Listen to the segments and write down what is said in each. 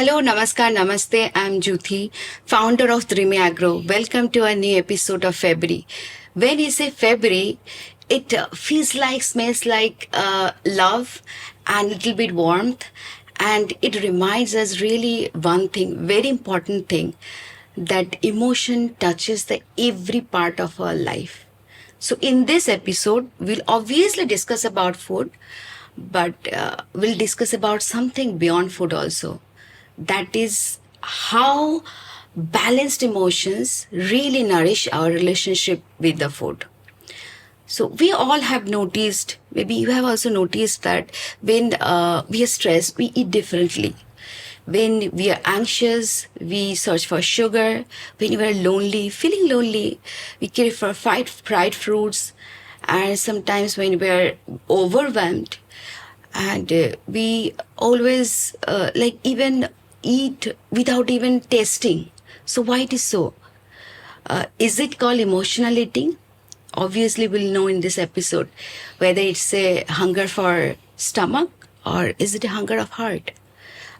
Hello, Namaskar, Namaste. I'm Juthi, founder of Trime Agro. Welcome to a new episode of February. When you say February, it feels like, smells like love and a little bit warmth. And it reminds us really one thing, very important thing, that emotion touches the every part of our life. So in this episode, we'll obviously discuss about food, but we'll discuss about something beyond food also. That is how balanced emotions really nourish our relationship with the food. So we all have noticed, maybe you have also noticed that when we are stressed, we eat differently. When we are anxious, we search for sugar. When we are lonely, feeling lonely, we crave for fried fruits. And sometimes when we are overwhelmed, and we always like even eat without even tasting. So why it is so? Is it called emotional eating? Obviously, we'll know in this episode whether it's a hunger for stomach or is it a hunger of heart.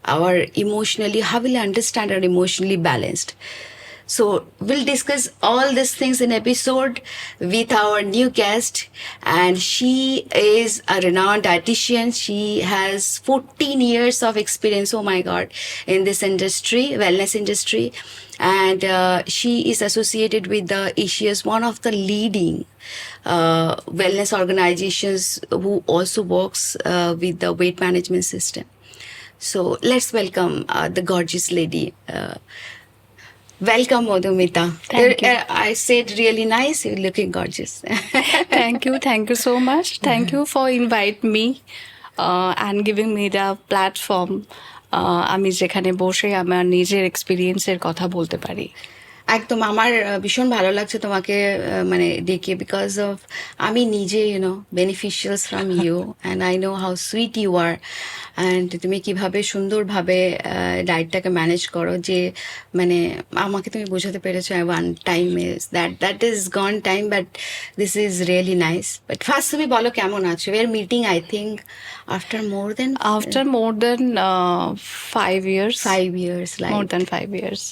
Our emotionally, how will you understand our emotionally balanced? So we'll discuss all these things in episode with our new guest, and she is a renowned dietitian. She has 14 years of experience, oh my God, in this industry, wellness industry. And she is associated with the Asia's one of the leading wellness organizations who also works with the weight management system. So let's welcome the gorgeous lady. Welcome, Madhumita. Thank you. I said really nice. You're looking gorgeous. Thank you. Thank you so much. Thank you for inviting me and giving me the platform. আমি যেখানে বসে আমার নিজের এক্সপিরিয়েন্সের কথা বলতে পারি। একদম আমার ভীষণ ভালো লাগছে তোমাকে মানে ডেকে বিকজ অফ আমি নিজে beneficials from you and I know how sweet you are and তুমি কিভাবে সুন্দরভাবে ডায়েটটাকে ম্যানেজ করো যে মানে আমাকে তুমি বোঝাতে পেরেছো I one time is that is gone time but this is really nice but first তুমি বলো কেমন আছো we are meeting I think after more then After more than 5 years. 5 years like More than 5 years.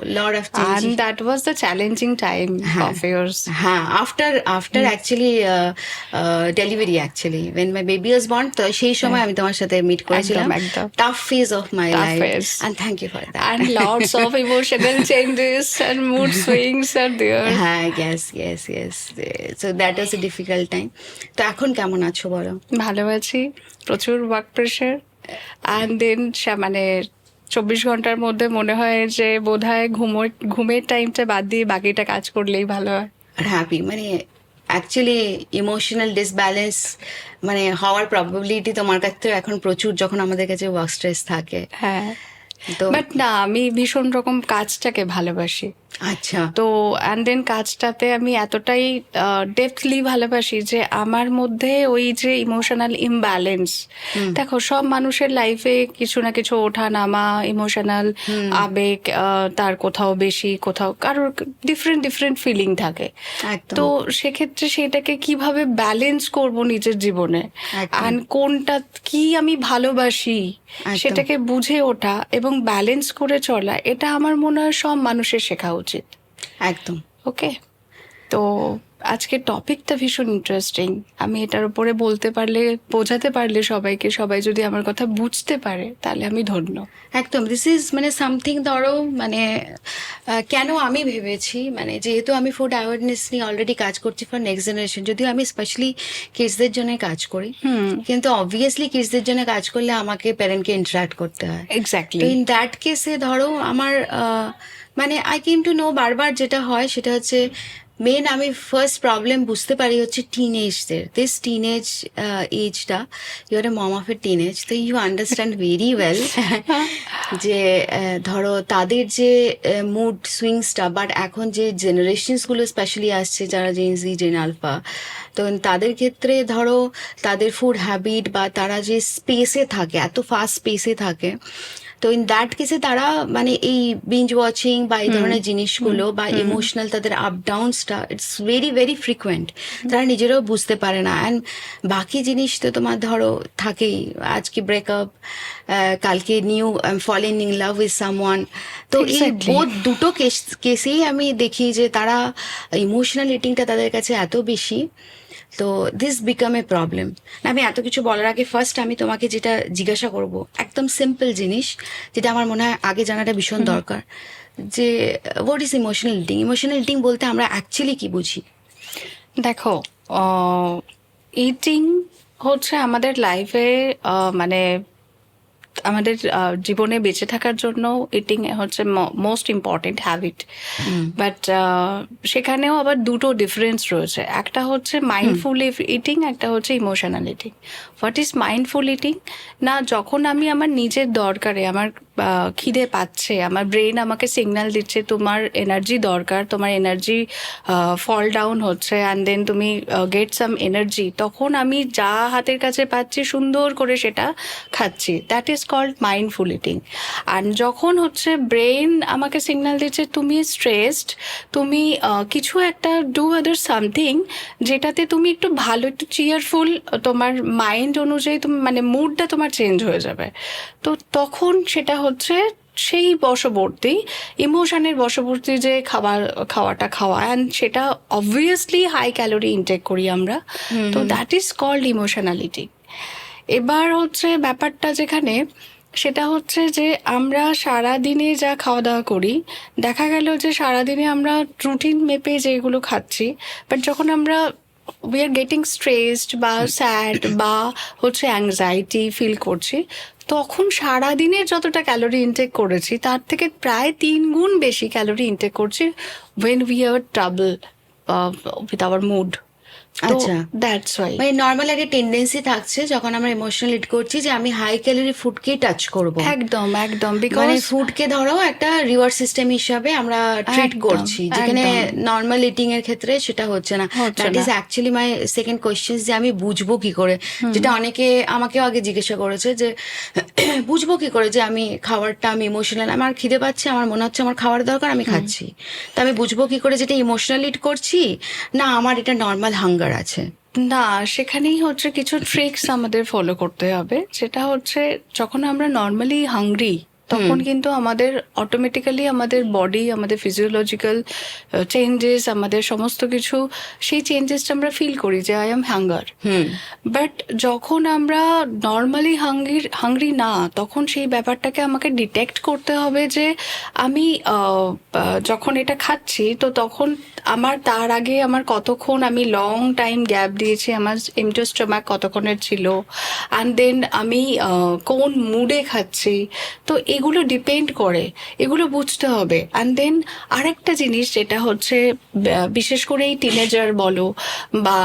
a lot of changes. And that was the challenging time of yours. after actually delivery actually when my baby was born তো সেই সময় আমি তোমার সাথে meet করেছিলাম একদম। tough phase of my Tough life phase. and thank you for that And lots of emotional changes and mood swings are there. হ্যাঁ yes so that was a difficult time তো এখন কেমন আছো বলো ভালো আছি, প্রচুর ওয়ার্ক প্রেশার অ্যান্ড দেন মানে 24 ঘন্টার মধ্যে মনে হয় যে বোধহয় ঘুমের টাইমটা বাদ দিয়ে বাকিটা কাজ করলেই ভালো হয়। আর হ্যাপি মানে অ্যাকচুয়ালি ইমোশনাল ডিসব্যালেন্স মানে হওয়ার প্রবাবিলিটি তোমার কাছে এখন প্রচুর যখন আমাদের কাছে ওয়ার্ক স্ট্রেস থাকে হ্যাঁ, তো বাট না, আমি ভীষণ রকম কাজটাকে ভালোবাসি। আচ্ছা তো অ্যান্ড দেন কাজটাতে আমি এতটাই ডেপথলি ভালোবাসি যে আমার মধ্যে ওই যে ইমোশনাল ইমব্যালেন্স, দেখো সব মানুষের লাইফে কিছু না কিছু ওঠা নামা, ইমোশনাল আবেগ, তার কোথাও বেশি কোথাও কারোর ডিফারেন্ট ফিলিং থাকে। একদম। তো সেক্ষেত্রে সেটাকে কিভাবে ব্যালেন্স করব নিজের জীবনে, অ্যান্ড কোনটা কি আমি ভালোবাসি সেটাকে বুঝে ওঠা এবং ব্যালেন্স করে চলা, এটা আমার মনে হয় সব মানুষের শেখা উচিত। একদম ওকে, তো আজকের টপিকটা ভীষণ ইন্টারেস্টিং। আমি এটার উপরে বলতে পারলে, বোঝাতে পারলে সবাইকে, সবাই যদি আমার কথা বুঝতে পারে তাহলে আমি ধন্য। একদম দিস ইজ মানে সামথিং ধরো মানে কেন আমি ভেবেছি মানে যেহেতু আমি ফুড অ্যাওয়ারনেস নিয়ে অলরেডি কাজ করছি ফর নেক্সট জেনারেশন, যদিও আমি স্পেশালি কিডসদের জন্য কাজ করি, কিন্তু অবভিয়াসলি কিডসদের জন্য কাজ করলে আমাকে প্যারেন্টকে ইন্টারাক্ট করতে হয়। এক্স্যাক্টলি। তো ইন দ্যাট কেসে ধরো আমার মানে আই কেম টু নো বারবার যেটা হয় সেটা হচ্ছে মেন আমি ফার্স্ট প্রবলেম বুঝতে পারি হচ্ছে টিনেজদের, দিস টিনেজ এজটা, you are a mom of a teenage, তো ইউ আন্ডারস্ট্যান্ড ভেরি ওয়েল যে ধরো তাদের যে মুড সুইংসটা, বাট এখন যে জেনারেশনসগুলো স্পেশালি আসছে যারা জেন জি জেন আলফা, তো তাদের ক্ষেত্রে ধরো তাদের ফুড হ্যাবিট বা তারা যে স্পেসে থাকে, এত ফাস্ট স্পেসে থাকে, তো ইন দ্যাট কেসে তারা মানে এই বিঞ্জ ওয়াচিং বা এই ধরনের জিনিসগুলো বা ইমোশনাল তাদের আপ ডাউনসটা ইটস ভেরি ভেরি ফ্রিকুয়েন্ট, তারা নিজেরাও বুঝতে পারে না। অ্যান্ড বাকি জিনিস তো তোমার ধরো থাকেই, আজকে ব্রেকআপ, কালকে new fallen in love with someone. তো এই Exactly. বোধ দুটো কেসেই আমি দেখি যে তারা ইমোশনাল ইটিংটা তাদের কাছে এত বেশি, তো দিস বিকাম এ প্রবলেম। আমি এত কিছু বলার আগে ফার্স্ট আমি তোমাকে যেটা জিজ্ঞাসা করব, একদম সিম্পল জিনিস যেটা আমার মনে হয় আগে জানাটা ভীষণ দরকার, যে what is emotional eating? Emotional eating বলতে আমরা অ্যাকচুয়ালি কি বুঝি? দেখো, ইটিং হচ্ছে আমাদের লাইফে মানে আমাদের জীবনে বেঁচে থাকার জন্য ইটিং হচ্ছে মোস্ট ইম্পর্টেন্ট হ্যাবিট। বাট সেখানেও আবার দুটো ডিফারেন্স রয়েছে, একটা হচ্ছে মাইন্ডফুল ইটিং, একটা হচ্ছে emotional eating. What is mindful eating? না, যখন আমি আমার নিজের দরকারে, আমার খিদে পাচ্ছে, আমার ব্রেন আমাকে সিগন্যাল দিচ্ছে তোমার এনার্জি দরকার, তোমার এনার্জি ফল ডাউন হচ্ছে, অ্যান্ড দেন তুমি গেট সাম এনার্জি, তখন আমি যা হাতের কাছে পাচ্ছি সুন্দর করে সেটা খাচ্ছি, that is called mindful eating. আর যখন হচ্ছে ব্রেন আমাকে সিগন্যাল দিচ্ছে তুমি স্ট্রেসড, তুমি কিছু একটা ডু আদার সামথিং যেটাতে তুমি একটু ভালো, একটু চিয়ারফুল, তোমার মাইন্ড অনুযায়ী তুমি মানে মুডটা তোমার চেঞ্জ হয়ে যাবে, তো তখন সেটা হচ্ছে সেই বশবর্তী, ইমোশনের বশবর্তী যে খাওয়াটা খাওয়া, অ্যান্ড সেটা অবভিয়াসলি হাই ক্যালোরি ইনটেক করি আমরা, তো দ্যাট ইজ কল্ড ইমোশনালিটি। এবার হচ্ছে ব্যাপারটা যেখানে, সেটা হচ্ছে যে আমরা সারা দিনে যা খাওয়া দাওয়া করি, দেখা গেল যে সারাদিনে আমরা রুটিন মেপে যেগুলো খাচ্ছি, বাট যখন আমরা উই আর গেটিং স্ট্রেসড বা স্যাড বা হচ্ছে অ্যাংজাইটি ফিল করছি, তখন সারাদিনের যতটা ক্যালোরি ইনটেক করেছি তার থেকে প্রায় 3 গুণ বেশি ক্যালোরি ইনটেক করছি when we are trouble with our mood. আচ্ছা, দ্যাটস ওয়াই। মানে নর্মাল একটা টেন্ডেন্সি থাকছে যখন আমরা ইমোশনাল ইট করছি যে আমি হাই ক্যালোরি ফুডকেই টাচ করব। একদম একদম, মানে বিকজ ফুডকে ধরো একটা রিওয়ার্ড সিস্টেম হিসাবে আমরা ট্রিট একদম, করছি, যেখানে একদম। নর্মাল ইটিং এর ক্ষেত্রে সেটা হচ্ছে না। হচ্ছে দ্যাট ইজ না। অ্যাকচুয়ালি মাই সেকেন্ড কোয়েশ্চেন, যে আমি বুঝবো কি করে, যেটা অনেকে আমাকেও আগে জিজ্ঞাসা করেছে যে বুঝবো কি করে যে আমি খাবারটা, আমি ইমোশনাল, আমার খিদে পাচ্ছে, আমার মনে হচ্ছে আমার খাবার দরকার, আমি খাচ্ছি, তো আমি বুঝবো কি করে যেটা ইমোশনাল ইট করছি না আমার এটা নর্মাল হাঙ্গার আছে? না, সেখানেই হচ্ছে কিছু ট্রিক্স আমাদের ফলো করতে হবে, যেটা হচ্ছে যখন আমরা নর্মালি হাংরি, তখন কিন্তু আমাদের অটোমেটিক্যালি আমাদের বডি, আমাদের ফিজিওলজিক্যাল চেঞ্জেস, আমাদের সমস্ত কিছু, সেই চেঞ্জেসটা আমরা ফিল করি যে আই এম হাঙ্গার। বাট যখন আমরা নর্মালি হাংরি না, তখন সেই ব্যাপারটাকে আমাকে ডিটেক্ট করতে হবে যে আমি যখন এটা খাচ্ছি, তো তখন আমার তার আগে আমার কতক্ষণ আমি লং টাইম গ্যাপ দিয়েছি, আমার এমটি স্টোমাক কতক্ষণের ছিল, অ্যান্ড দেন আমি কোন মুডে খাচ্ছি, তো এগুলো ডিপেন্ড করে, এগুলো বুঝতে হবে। অ্যান্ড দেন আরেকটা জিনিস যেটা হচ্ছে বিশেষ করে এই টিনেজার বলো বা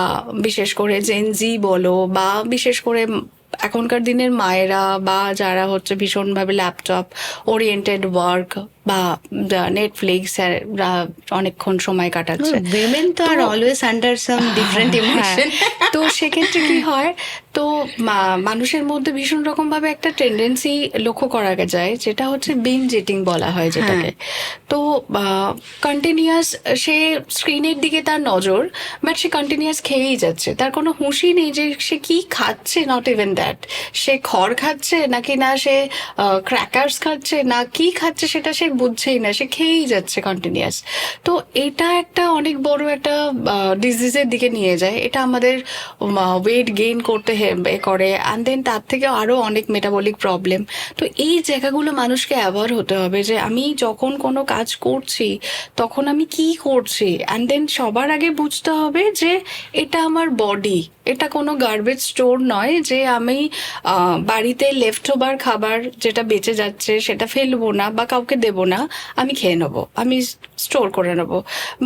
বিশেষ করে জেনজি বলো বা বিশেষ করে এখনকার দিনের মায়েরা বা যারা হচ্ছে ভীষণভাবে ল্যাপটপ ওরিয়েন্টেড ওয়ার্ক বা নেটফ্লিক্স অনেকক্ষণ সময় কাটাচ্ছে, উইমেন তো are always under some different emotion. তো সেক্ষেত্রে কি হয়, তো মানুষের মধ্যে ভীষণ রকম ভাবে একটা টেন্ডেন্সি লক্ষ্য করা যায়, যেটা হচ্ছে বিঞ্জ ইটিং বলা হয় যেটাকে। তো কন্টিনিউয়াস সে স্ক্রিনের দিকে তার নজর, বাট সে কন্টিনিউয়াস খেয়েই যাচ্ছে, তার কোনো হুঁশই নেই যে সে কি খাচ্ছে, নট ইভেন দ্যাট, সে খড় খাচ্ছে নাকি না সে ক্র্যাকার্স খাচ্ছে না কি খাচ্ছে সেটা সে বুঝছেই না, সে খেয়েই যাচ্ছে কন্টিনিউয়াস। তো এটা একটা অনেক বড় একটা ডিজিজের দিকে নিয়ে যায়, এটা আমাদের ওয়েট গেইন করতে করে, অ্যান্ড দেন তার থেকে আরো অনেক মেটাবলিক প্রবলেম। তো এই জায়গাগুলো মানুষকে অ্যাওয়ার হতে হবে যে আমি যখন কোনো কাজ করছি তখন আমি কি করছি, অ্যান্ড দেন সবার আগে বুঝতে হবে যে এটা আমার বডি, এটা কোনো গার্বেজ স্টোর নয় যে আমি বাড়িতে লেফট ওভার খাবার যেটা বেঁচে যাচ্ছে সেটা ফেলবো না বা কাউকে দেবো না, আমি খেয়ে নেবো, আমি স্টোর করে নেবো।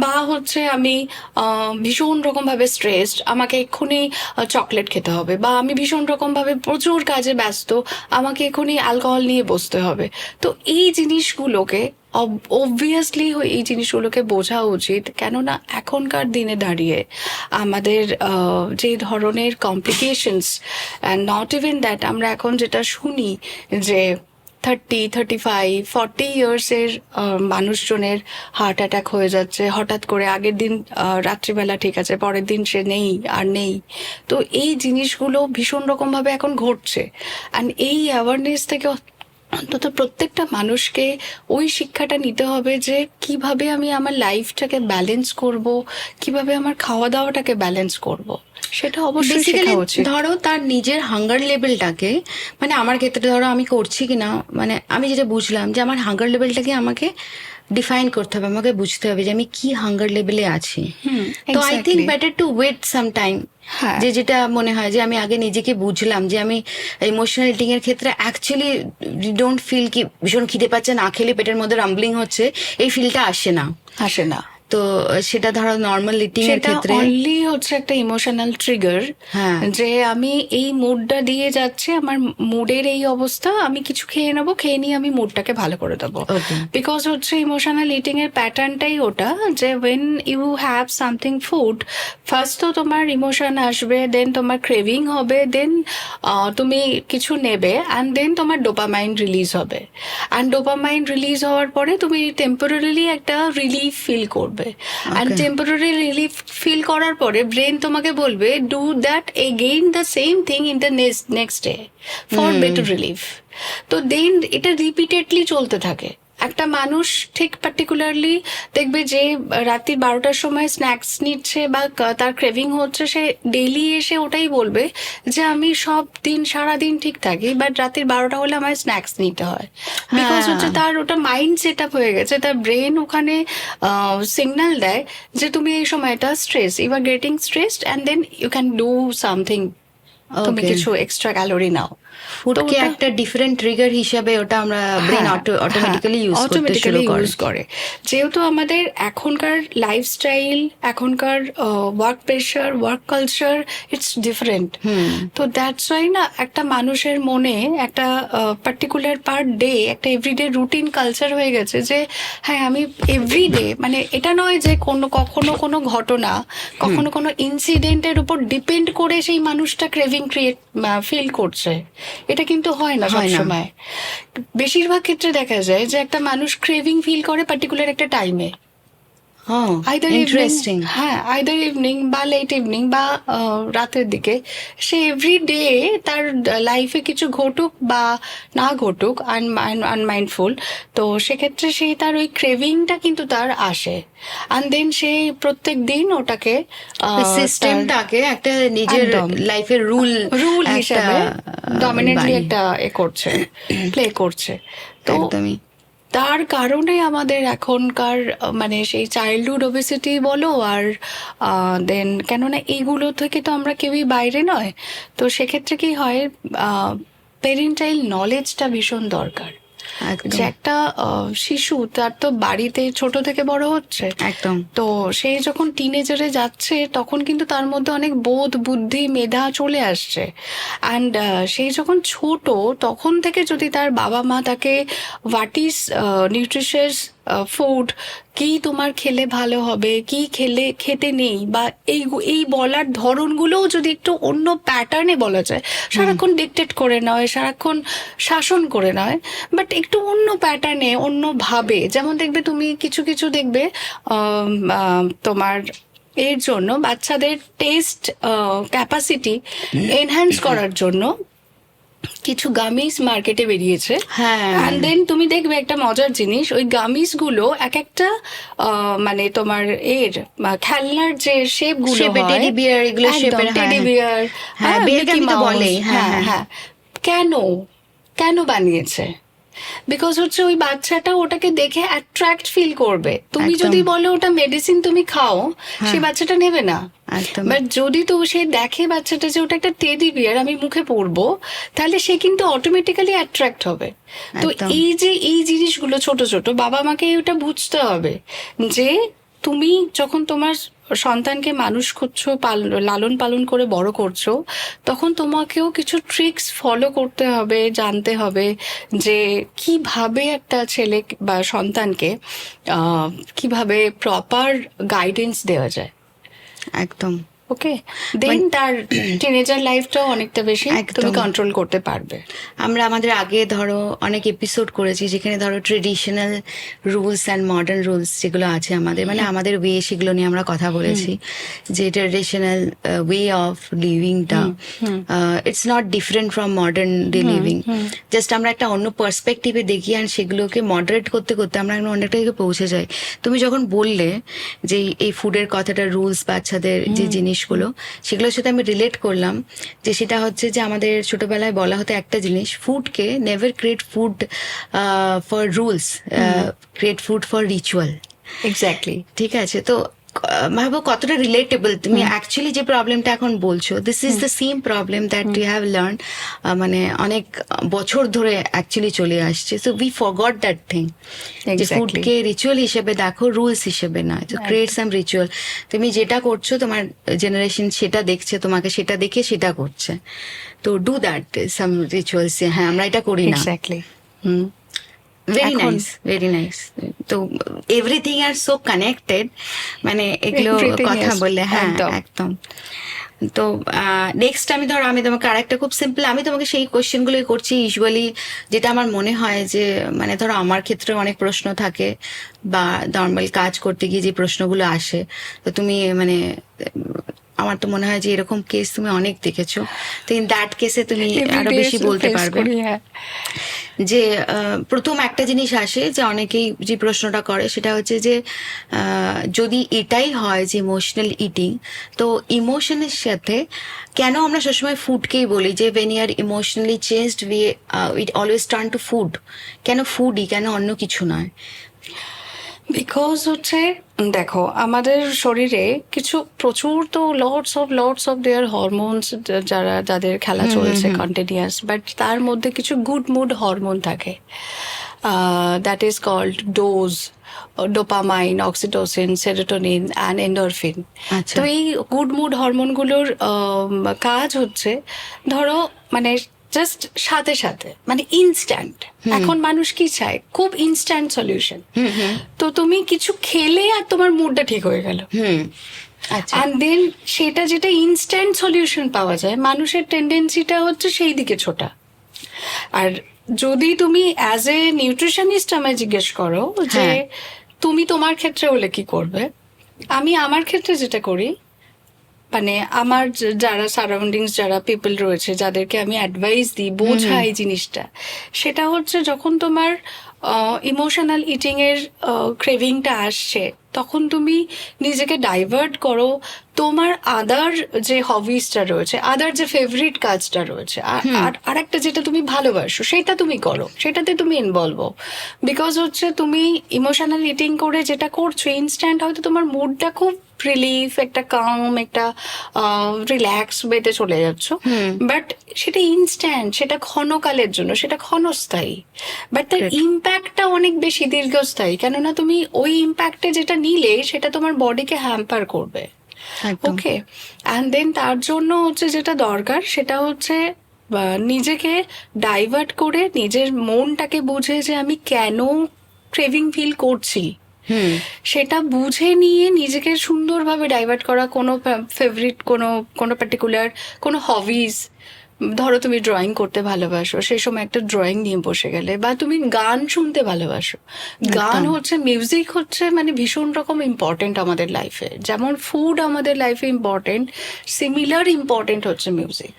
বা হচ্ছে আমি ভীষণ রকমভাবে স্ট্রেসড, আমাকে এক্ষুনি চকলেট খেতে হবে, বা আমি ভীষণ রকমভাবে প্রচুর কাজে ব্যস্ত, আমাকে এক্ষুনি অ্যালকোহল নিয়ে বসতে হবে। তো এই জিনিসগুলোকে অবভিয়াসলি এই জিনিসগুলোকে বোঝা উচিত, কেননা এখনকার দিনে দাঁড়িয়ে আমাদের যে ধরনের complications, and not even that, আমরা এখন যেটা শুনি যে 30, 35, 40 ইয়ার্সের মানুষজনের হার্ট অ্যাটাক হয়ে যাচ্ছে হঠাৎ করে। আগের দিন রাত্রিবেলা ঠিক আছে, পরের দিন সে নেই আর নেই। তো এই জিনিসগুলো ভীষণ রকমভাবে এখন ঘটছে। অ্যান্ড এই অ্যাওয়ারনেস থেকে অন্তত প্রত্যেকটা মানুষকে ওই শিক্ষাটা নিতে হবে যে কিভাবে আমি আমার লাইফটাকে ব্যালেন্স করব, কিভাবে আমার খাওয়া দাওয়াটাকে ব্যালেন্স করব, সেটা অবশ্যই বেসিক্যালি শেখা উচিত। ধরো তার নিজের হাঙ্গার লেভেলটাকে, মানে আমার ক্ষেত্রে ধরো আমি করছি কিনা, মানে আমি যেটা বুঝলাম যে আমার হাঙ্গার লেভেলটাকে আমাকে ডিফাইন করতে হবে, আমাকে বুঝতে হবে যে আমি কি হাঙ্গার লেভেলে আছি। তো I think exactly. Better to wait some time. হ্যাঁ। যে যেটা মনে হয় যে আমি আগে নিজেকে বুঝলাম যে আমি ইমোশনাল ইটিং এর ক্ষেত্রে অ্যাকচুয়ালি ডোন্ট ফিল কি ভীষণ খিদে পাচ্ছে, না খেলে পেটের মধ্যে রাম্বলিং হচ্ছে, এই ফিলটা আসে না। আসে না। তো সেটা ধরো নর্মাল ইটিং এর সেটা ক্ষেত্রে অনলি হচ্ছে একটা ইমোশনাল ট্রিগার, হ্যাঁ। যে আমি এই মুডটা দিয়ে যাচ্ছে, আমার মুডের এই অবস্থা, আমি কিছু খেয়ে নেবো, খেয়ে নিয়ে আমি মুডটাকে ভালো করে দেবো। Okay. বিকজ হচ্ছে ইমোশনাল ইটিং এর প্যাটার্নটাই ওটা, যে when you have something food, first তো তোমার ইমোশন আসবে, দেন তোমার ক্রেভিং হবে, দেন তুমি কিছু নেবে, অ্যান্ড দেন তোমার ডোপামাইন রিলিজ হবে। অ্যান্ড ডোপামাইন রিলিজ হওয়ার পরে তুমি টেম্পোরারিলি একটা রিলিফ ফিল করবে। অ্যান্ড টেম্পোরারি রিলিফ ফিল করার পরে ব্রেন তোমাকে বলবে do that again the same thing in the next day for better relief. তো দেন এটা রিপিটেডলি চলতে থাকে। একটা মানুষ ঠিক পার্টিকুলারলি দেখবে যে রাত্রি 12টার সময় স্ন্যাক্স নিচ্ছে বা তার ক্রেভিং হচ্ছে, সে ডেইলি এসে ওটাই বলবে যে আমি সব দিন সারাদিন ঠিক থাকি, বাট রাত্রি 12টা হলে আমার স্ন্যাক্স নিতে হয়। বিকজ হচ্ছে তার ওটা মাইন্ড সেট আপ হয়ে গেছে, তার ব্রেন ওখানে সিগন্যাল দেয় যে তুমি এই সময়টা stress, you are getting stressed and then you can do something, তুমি কিছু এক্সট্রা ক্যালোরি নাও। ফুডকে একটা ডিফারেন্ট ট্রিগার হিসাবে ওটা আমরা ব্রেন অটোমেটিক্যালি ইউজ করতে শুরু করে। যেহেতু আমাদের এখনকার লাইফস্টাইল, এখনকার work pressure, work culture, it's different. তো দ্যাটস ওয়াই না একটা মানুষের মনে একটা পার্টিকুলার পার ডে একটা এভরিডে রুটিন কালচার হয়ে গেছে যে হ্যাঁ আমি এভরিডে, মানে এটা নয় যে কখনো কোনো ঘটনা, কখনো কোনো ইনসিডেন্টের উপর ডিপেন্ড করে সেই মানুষটা ক্রেভিং ফিল করছে, এটা কিন্তু হয় না সবসময়। বেশিরভাগ ক্ষেত্রে দেখা যায় যে একটা মানুষ ক্রেভিং ফিল করে পার্টিকুলার একটা টাইমে, আইদার ইভিনিং বা লেট ইভিনিং বা রাতের দিকে। সে এভরিডে তার লাইফে কিছু ঘটুক বা না ঘটুক, আনমাইন্ডফুল, তো সেক্ষেত্রে সে তার ওই ক্রেভিংটা কিন্তু তার আসে। অ্যান্ড দেন সে প্রত্যেক দিন ওটাকে সিস্টেমটাকে একটা নিজের লাইফের রুল হিসাবে ডমিনেন্টলি একটা প্লে করছে। তো একদমই তার কারণে আমাদের এখনকার মানে সেই চাইল্ডহুড ওবেসিটি বলো, আর দেন কেননা এইগুলো থেকে তো আমরা কেউই বাইরে নয়, তো সেক্ষেত্রে কি হয়, পেরেন্টাইল নলেজটা ভীষণ দরকার। যে একটা শিশু তার তো বাড়িতে ছোট থেকে বড় হচ্ছে, একদম, তো সে যখন টিনেজারে যাচ্ছে তখন কিন্তু তার মধ্যে অনেক বোধ, বুদ্ধি, মেধা চলে আসছে। অ্যান্ড সেই যখন ছোট তখন থেকে যদি তার বাবা মা তাকে হোয়াট ইজ নিউট্রিশিয়াস ফুড, কি তোমার খেলে ভালো হবে, কি খেতে নেই, বা এই বলার ধরনগুলোও যদি একটু অন্য প্যাটার্নে বলা যায়, সারাক্ষণ ডিকটেট করে নয়, সারাক্ষণ শাসন করে নয়, বাট একটু অন্য প্যাটার্নে, অন্য ভাবে। যেমন দেখবে তুমি কিছু কিছু দেখবে তোমার এর জন্য বাচ্চাদের টেস্ট ক্যাপাসিটি এনহ্যান্স করার জন্য কিছু গামিস মার্কেটে বেরিয়েছে। অ্যান্ড দেন তুমি দেখবে একটা মজার জিনিস, ওই গামিস গুলো এক একটা মানে তোমার এর খেলনার যে শেপ গুলো হয়, টেডি বিয়ার, এগুলো শেপের, টেডি বিয়ার, হ্যাঁ, কেন বানিয়েছে? বিকজ হচ্ছে ওই বাচ্চাটা ওটাকে দেখে অ্যাট্রাক্ট ফিল করবে। তুমি যদি বলো ওটা মেডিসিন, তুমি খাও, সেই বাচ্চাটা নেবে না। বাট যদি তো সে দেখে বাচ্চাটা যে ওটা একটা টেডি বিয়ার, আমি মুখে পরবো, তাহলে সে কিন্তু অটোমেটিক্যালি অ্যাট্রাক্ট হবে। তো এই জিনিসগুলো ছোট ছোট বাবা মাকে ওটা বুঝতে হবে যে তুমি যখন তোমার সন্তানকে মানুষ করছো, লালন পালন করে বড় করছো, তখন তোমাকেও কিছু ট্রিক্স ফলো করতে হবে, জানতে হবে যে কিভাবে একটা ছেলে বা সন্তানকে কিভাবে প্রপার গাইডেন্স দেওয়া যায়। একদম ওকে, দেন তার টিনেজার লাইফটাও অনেকটা বেশি একদম। তুমি কন্ট্রোল করতে পারবে। আমরা আমাদের আগে ধরো অনেক এপিসোড করেছি যেখানে ধরো traditional rules and modern rules যেগুলো আছে আমাদের, মানে আমাদের ওয়ে, সেগুলো নিয়ে আমরা কথা বলেছি। যে ট্রেডিশনাল ওয়ে অফ লিভিংটা it's not different from modern day living, just আমরা একটা অন্য পার্সপেক্টিভে দেখি আর সেগুলোকে মডারেট করতে করতে আমরা অনেকটা দিকে পৌঁছে যাই। তুমি যখন বললে যে এই ফুডের কথাটা, রুলস, বাচ্চাদের যে জিনিসগুলো, সেগুলোর সাথে আমি রিলেট করলাম যে সেটা হচ্ছে যে আমাদের ছোটবেলায় বলা হতো একটা জিনিস, ফুডকে never create food for rules, create food for ritual. Exactly. ঠিক আছে, তো ভাবো কতটা রিলেটেবল। তুমি অ্যাকচুয়ালি যে প্রবলেমটা এখন বলছো, this is the same problem that you have learn, মানে অনেক বছর ধরে অ্যাকচুয়ালি চলে আসছে। So we forgot that thing, যে ফুডকে রিচুয়াল হিসেবে দেখো, রুলস হিসেবে নয়। তো ক্রিয়েট সাম রিচুয়াল। তুমি যেটা করছো, তোমার জেনারেশন সেটা দেখছে, তোমাকে সেটা দেখে সেটা করছে। তো ডু দ্যাট সাম রিচুয়ালস। হ্যাঁ, আমরা এটা করি না। Exactly. Very nice, very nice. তো এভরিথিং আর সো কানেক্টেড, মানে এগুলো Everything কথা is, বললে, হ্যাঁ একদম। একদম। তো নেক্সট আমি তোমাকে আরেকটা খুব সিম্পল, আমি তোমাকে সেই কোয়েশ্চেনগুলোই করছি ইউজুয়ালি, যেটা আমার মনে হয় যে মানে ধরো আমার ক্ষেত্রে অনেক প্রশ্ন থাকে, বা নর্মাল কাজ করতে গিয়ে যে প্রশ্নগুলো আসে, তো তুমি মানে আমার তো মনে হয় যে এরকম কেস তুমি অনেক দেখেছো, তো ইন দ্যাট কেসে তুমি আরো বেশি বলতে পারবে। যে প্রথম একটা জিনিস আসে যে অনেকেই যে প্রশ্নটা করে, সেটা হচ্ছে যে যদি এটাই হয় যে ইমোশনাল ইটিং, তো ইমোশনের সাথে কেন আমরা সবসময় ফুডকেই বলি যে when you are emotionally changed with always turn to food? কেন ফুডই, কেন অন্য কিছু নয়? বিকজ হচ্ছে দেখো, আমাদের শরীরে কিছু প্রচুর তো লটস অফ দেয়ার হরমোনস যাদের খেলা চলছে কন্টিনিউয়াস, বাট তার মধ্যে কিছু গুড মুড হরমোন থাকে, that is called dose, dopamine, oxytocin, serotonin and endorphin. আচ্ছা। তো এই গুড মুড হরমোনগুলোর কাজ হচ্ছে, ধরো মানে জাস্ট সাথে সাথে মানে ইনস্ট্যান্ট। এখন মানুষ কি চায়? খুব ইনস্ট্যান্ট সলিউশন। তো তুমি কিছু খেলে আর তোমার মুডটা ঠিক হয়ে গেল, আচ্ছা। অ্যান্ড দেন সেটা যেটা ইনস্ট্যান্ট সলিউশন পাওয়া যায়, মানুষের টেন্ডেন্সিটা হচ্ছে সেই দিকে ছোটা। আর যদি তুমি অ্যাজ এ নিউট্রিশনিস্ট আমায় জিজ্ঞেস করো যে হ্যাঁ। তুমি তোমার ক্ষেত্রে হলে কি করবে, আমি আমার ক্ষেত্রে যেটা করি, মানে আমার যারা সারাউন্ডিংস, যারা পিপল রয়েছে, যাদেরকে আমি অ্যাডভাইস দিই, বোঝাই জিনিসটা, সেটা হচ্ছে যখন তোমার ইমোশনাল ইটিং এর ক্রেভিংটা আসছে, তখন তুমি নিজেকে ডাইভার্ট করো তোমার আদার যে হবিসটা রয়েছে, আদার যে ফেভারিট কাজটা রয়েছে, আর একটা যেটা তুমি ভালোবাসো, সেটা তুমি করো, সেটাতে তুমি ইনভলভ হও। বিকজ হচ্ছে তুমি ইমোশনাল ইটিং করে যেটা করছো, ইনস্ট্যান্ট হয়তো তোমার মুডটা খুব রিলিফ, একটা কাম, একটা রিল্যাক্স ওয়েতে চলে যাচ্ছ, বাট সেটা ইনস্ট্যান্ট, সেটা ক্ষণকালের জন্য, সেটা ক্ষণস্থায়ী, বাট তার ইম্প্যাক্টটা অনেক বেশি দীর্ঘস্থায়ী। কেননা তুমি ওই ইম্প্যাক্টে যেটা নিলে সেটা তোমার বডিকে হ্যাম্পার করবে। ওকে, অ্যান্ড দেন তার জন্য হচ্ছে যেটা দরকার, সেটা হচ্ছে নিজেকে ডাইভার্ট করে নিজের মনটাকে বুঝে যে আমি কেন ক্রেভিং ফিল করছি, সেটা বুঝে নিয়ে নিজেকে সুন্দরভাবে ডাইভার্ট করা। কোনো ফেভারিট কোনো পার্টিকুলার কোনো হবিজ, ধরো তুমি ড্রয়িং করতে ভালোবাসো, সেই সময় একটা ড্রয়িং নিয়ে বসে গেলে, বা তুমি গান শুনতে ভালোবাসো। গান হচ্ছে, মিউজিক হচ্ছে মানে ভীষণ রকম ইম্পর্টেন্ট আমাদের লাইফে, যেমন ফুড আমাদের লাইফে ইম্পর্টেন্ট, সিমিলার ইম্পর্টেন্ট হচ্ছে মিউজিক।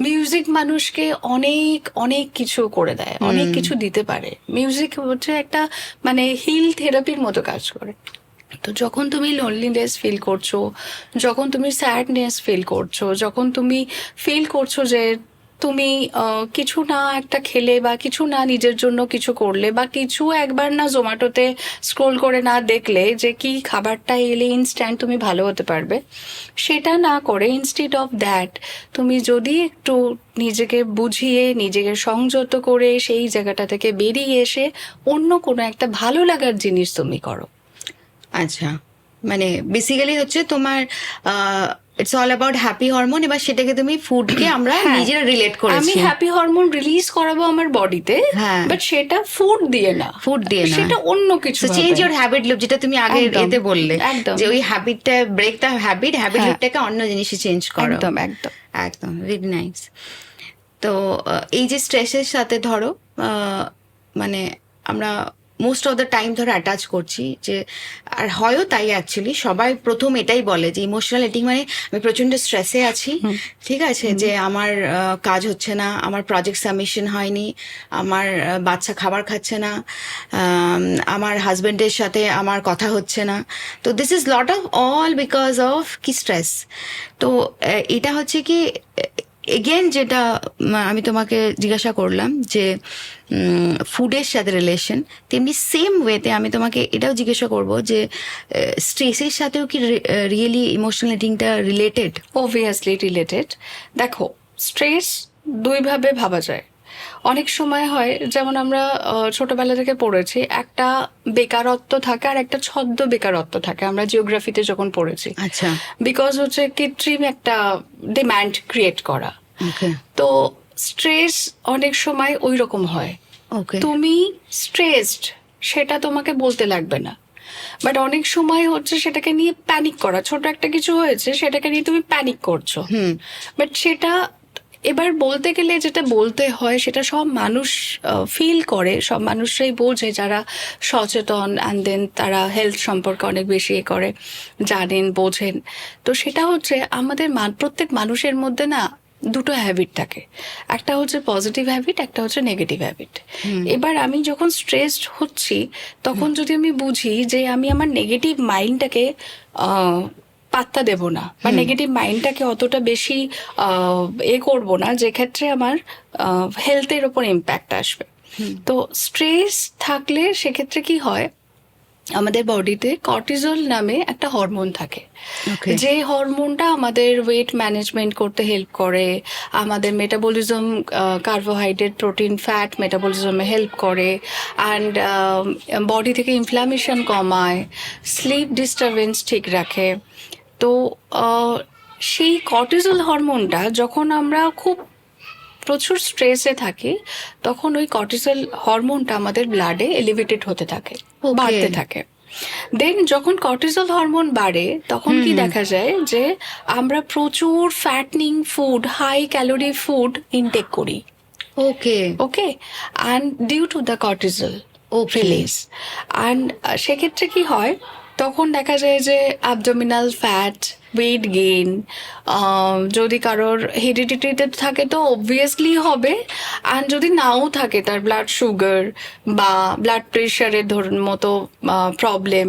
মিউজিক মানুষকে অনেক অনেক কিছু করে দেয়, অনেক কিছু দিতে পারে। মিউজিক হচ্ছে একটা মানে হিল থেরাপির মতো কাজ করে। তো যখন তুমি লোনলিনেস ফিল করছো, যখন তুমি স্যাডনেস ফিল করছো, যখন তুমি ফিল করছো যে তুমি কিছু না একটা খেলে, বা কিছু না নিজের জন্য কিছু করলে, বা কিছু একবার না জোম্যাটোতে স্ক্রোল করে না দেখলে যে কি খাবারটা এলে ইনস্ট্যান্ট তুমি ভালো হতে পারবে, সেটা না করে ইনস্টেড অফ দ্যাট তুমি যদি একটু নিজেকে বুঝিয়ে, নিজেকে সংযত করে সেই জায়গাটা থেকে বেরিয়ে এসে অন্য কোনো একটা ভালো লাগার জিনিস তুমি করো। আচ্ছা, মানে বেসিক্যালি হচ্ছে তোমার it's all about happy hormone, এবার সেটাকে তুমি ফুডকে আমরা হ্যাঁ। নিজেরা রিলেট আমি করেছি। হ্যাপি হরমোন রিলিজ করাবো আমার বডিতে, হ্যাঁ। বাট সেটা ফুড দিয়ে না, ফুড দিয়ে না, সেটা অন্য কিছু সো চেঞ্জ ভাবে। ইওর হ্যাবিট লুপ, যেটা তুমি আগে একদম, এতে বললে একদম। যে ওই হ্যাবিটটা ব্রেক দ্য হ্যাবিট হ্যাঁ। লুপটাকে অন্য জিনিসে চেঞ্জ করো। একদম একদম। একদম ভেরি নাইস। তো এই যে স্ট্রেসের সাথে ধরো মানে আমরা মোস্ট অফ দ্য টাইম ধরো অ্যাটাচ করছি যে, আর হয়ও তাই অ্যাকচুয়ালি সবাই প্রথম এটাই বলে যে ইমোশনাল ইটিং মানে আমি প্রচন্ড স্ট্রেসে আছি, ঠিক আছে, যে আমার কাজ হচ্ছে না, আমার প্রজেক্ট সাবমিশন হয়নি, আমার বাচ্চা খাবার খাচ্ছে না, আমার হাজবেন্ডের সাথে আমার কথা হচ্ছে না। তো this is lot of all because of কি স্ট্রেস। তো এটা হচ্ছে কি এগেন যেটা আমি তোমাকে জিজ্ঞাসা করলাম যে ফুডের সাথে রিলেশন, তেমনি সেম ওয়েতে আমি তোমাকে এটাও জিজ্ঞাসা করব যে স্ট্রেসের সাথেও কি রিয়েলি ইমোশনাল ইটিংটা রিলেটেড? Obviously related. দেখো, স্ট্রেস দুইভাবে ভাবা যায়। অনেক সময় হয়, যেমন আমরা ছোটবেলা থেকে পড়েছি, একটা বেকারত্ব থাকে আর একটা ছদ্ম বেকারত্ব থাকে, আমরা জিওগ্রাফিতে যখন পড়েছি। আচ্ছা, বিকজ হচ্ছে কৃত্রিম একটা ডিমান্ড ক্রিয়েট করা। ওকে তো স্ট্রেস অনেক সময় ওই রকম হয়। ওকে, তুমি স্ট্রেসড সেটা তোমাকে বলতে লাগবে না, বাট অনেক সময় হচ্ছে সেটাকে নিয়ে প্যানিক করা, ছোট একটা কিছু হয়েছে সেটাকে নিয়ে তুমি প্যানিক করছো, বাট সেটা এবার বলতে গেলে যেটা বলতে হয় সেটা সব মানুষ ফিল করে, সব মানুষরাই বোঝে যারা সচেতন, অ্যান্ড দেন তারা হেলথ সম্পর্কে অনেক বেশি করে জানেন, বোঝেন। তো সেটা হচ্ছে আমাদের প্রত্যেক মানুষের মধ্যে না দুটো হ্যাবিট থাকে, একটা হচ্ছে পজিটিভ হ্যাবিট, একটা হচ্ছে নেগেটিভ হ্যাবিট। এবার আমি যখন স্ট্রেসড হচ্ছি তখন যদি আমি বুঝি যে আমি আমার নেগেটিভ মাইন্ডটাকে পাত্তা দেব না, বা নেগেটিভ মাইন্ডটাকে অতটা বেশি করব না, যে ক্ষেত্রে আমার হেলথের ওপর ইম্প্যাক্ট আসবে। তো স্ট্রেস থাকলে সেক্ষেত্রে কি হয়, আমাদের বডিতে কর্টিজল নামে একটা হরমোন থাকে, যে হরমোনটা আমাদের ওয়েট ম্যানেজমেন্ট করতে হেল্প করে, আমাদের মেটাবলিজম, কার্বোহাইড্রেট, প্রোটিন, ফ্যাট মেটাবলিজমে হেল্প করে, অ্যান্ড বডি থেকে ইনফ্ল্যামেশন কমায়, স্লিপ ডিস্টারবেন্স ঠিক রাখে। তো সেই কর্টিজল হরমোনটা যখন আমরা খুব প্রচুর স্ট্রেসে থাকি তখন ওই কর্টিসল হরমোনটা আমাদের ব্লাডে এলিভেটেড হতে থাকে, বাড়তে থাকে। দেন যখন কর্টিসল হরমোন বাড়ে তখন কি দেখা যায় যে আমরা প্রচুর fattening food, high calorie food intake করি। Okay okay, and due to the cortisol release, and সেক্ষেত্রে কি হয়, তখন দেখা যায় যে অ্যাবডোমিনাল ফ্যাট, ওয়েট গেইন, যদি কারোর হেরিডিটিতে থাকে তো অবভিয়াসলি হবে, অ্যান্ড যদি নাও থাকে তার ব্লাড সুগার বা ব্লাড প্রেশারের ধরুন মতো প্রবলেম,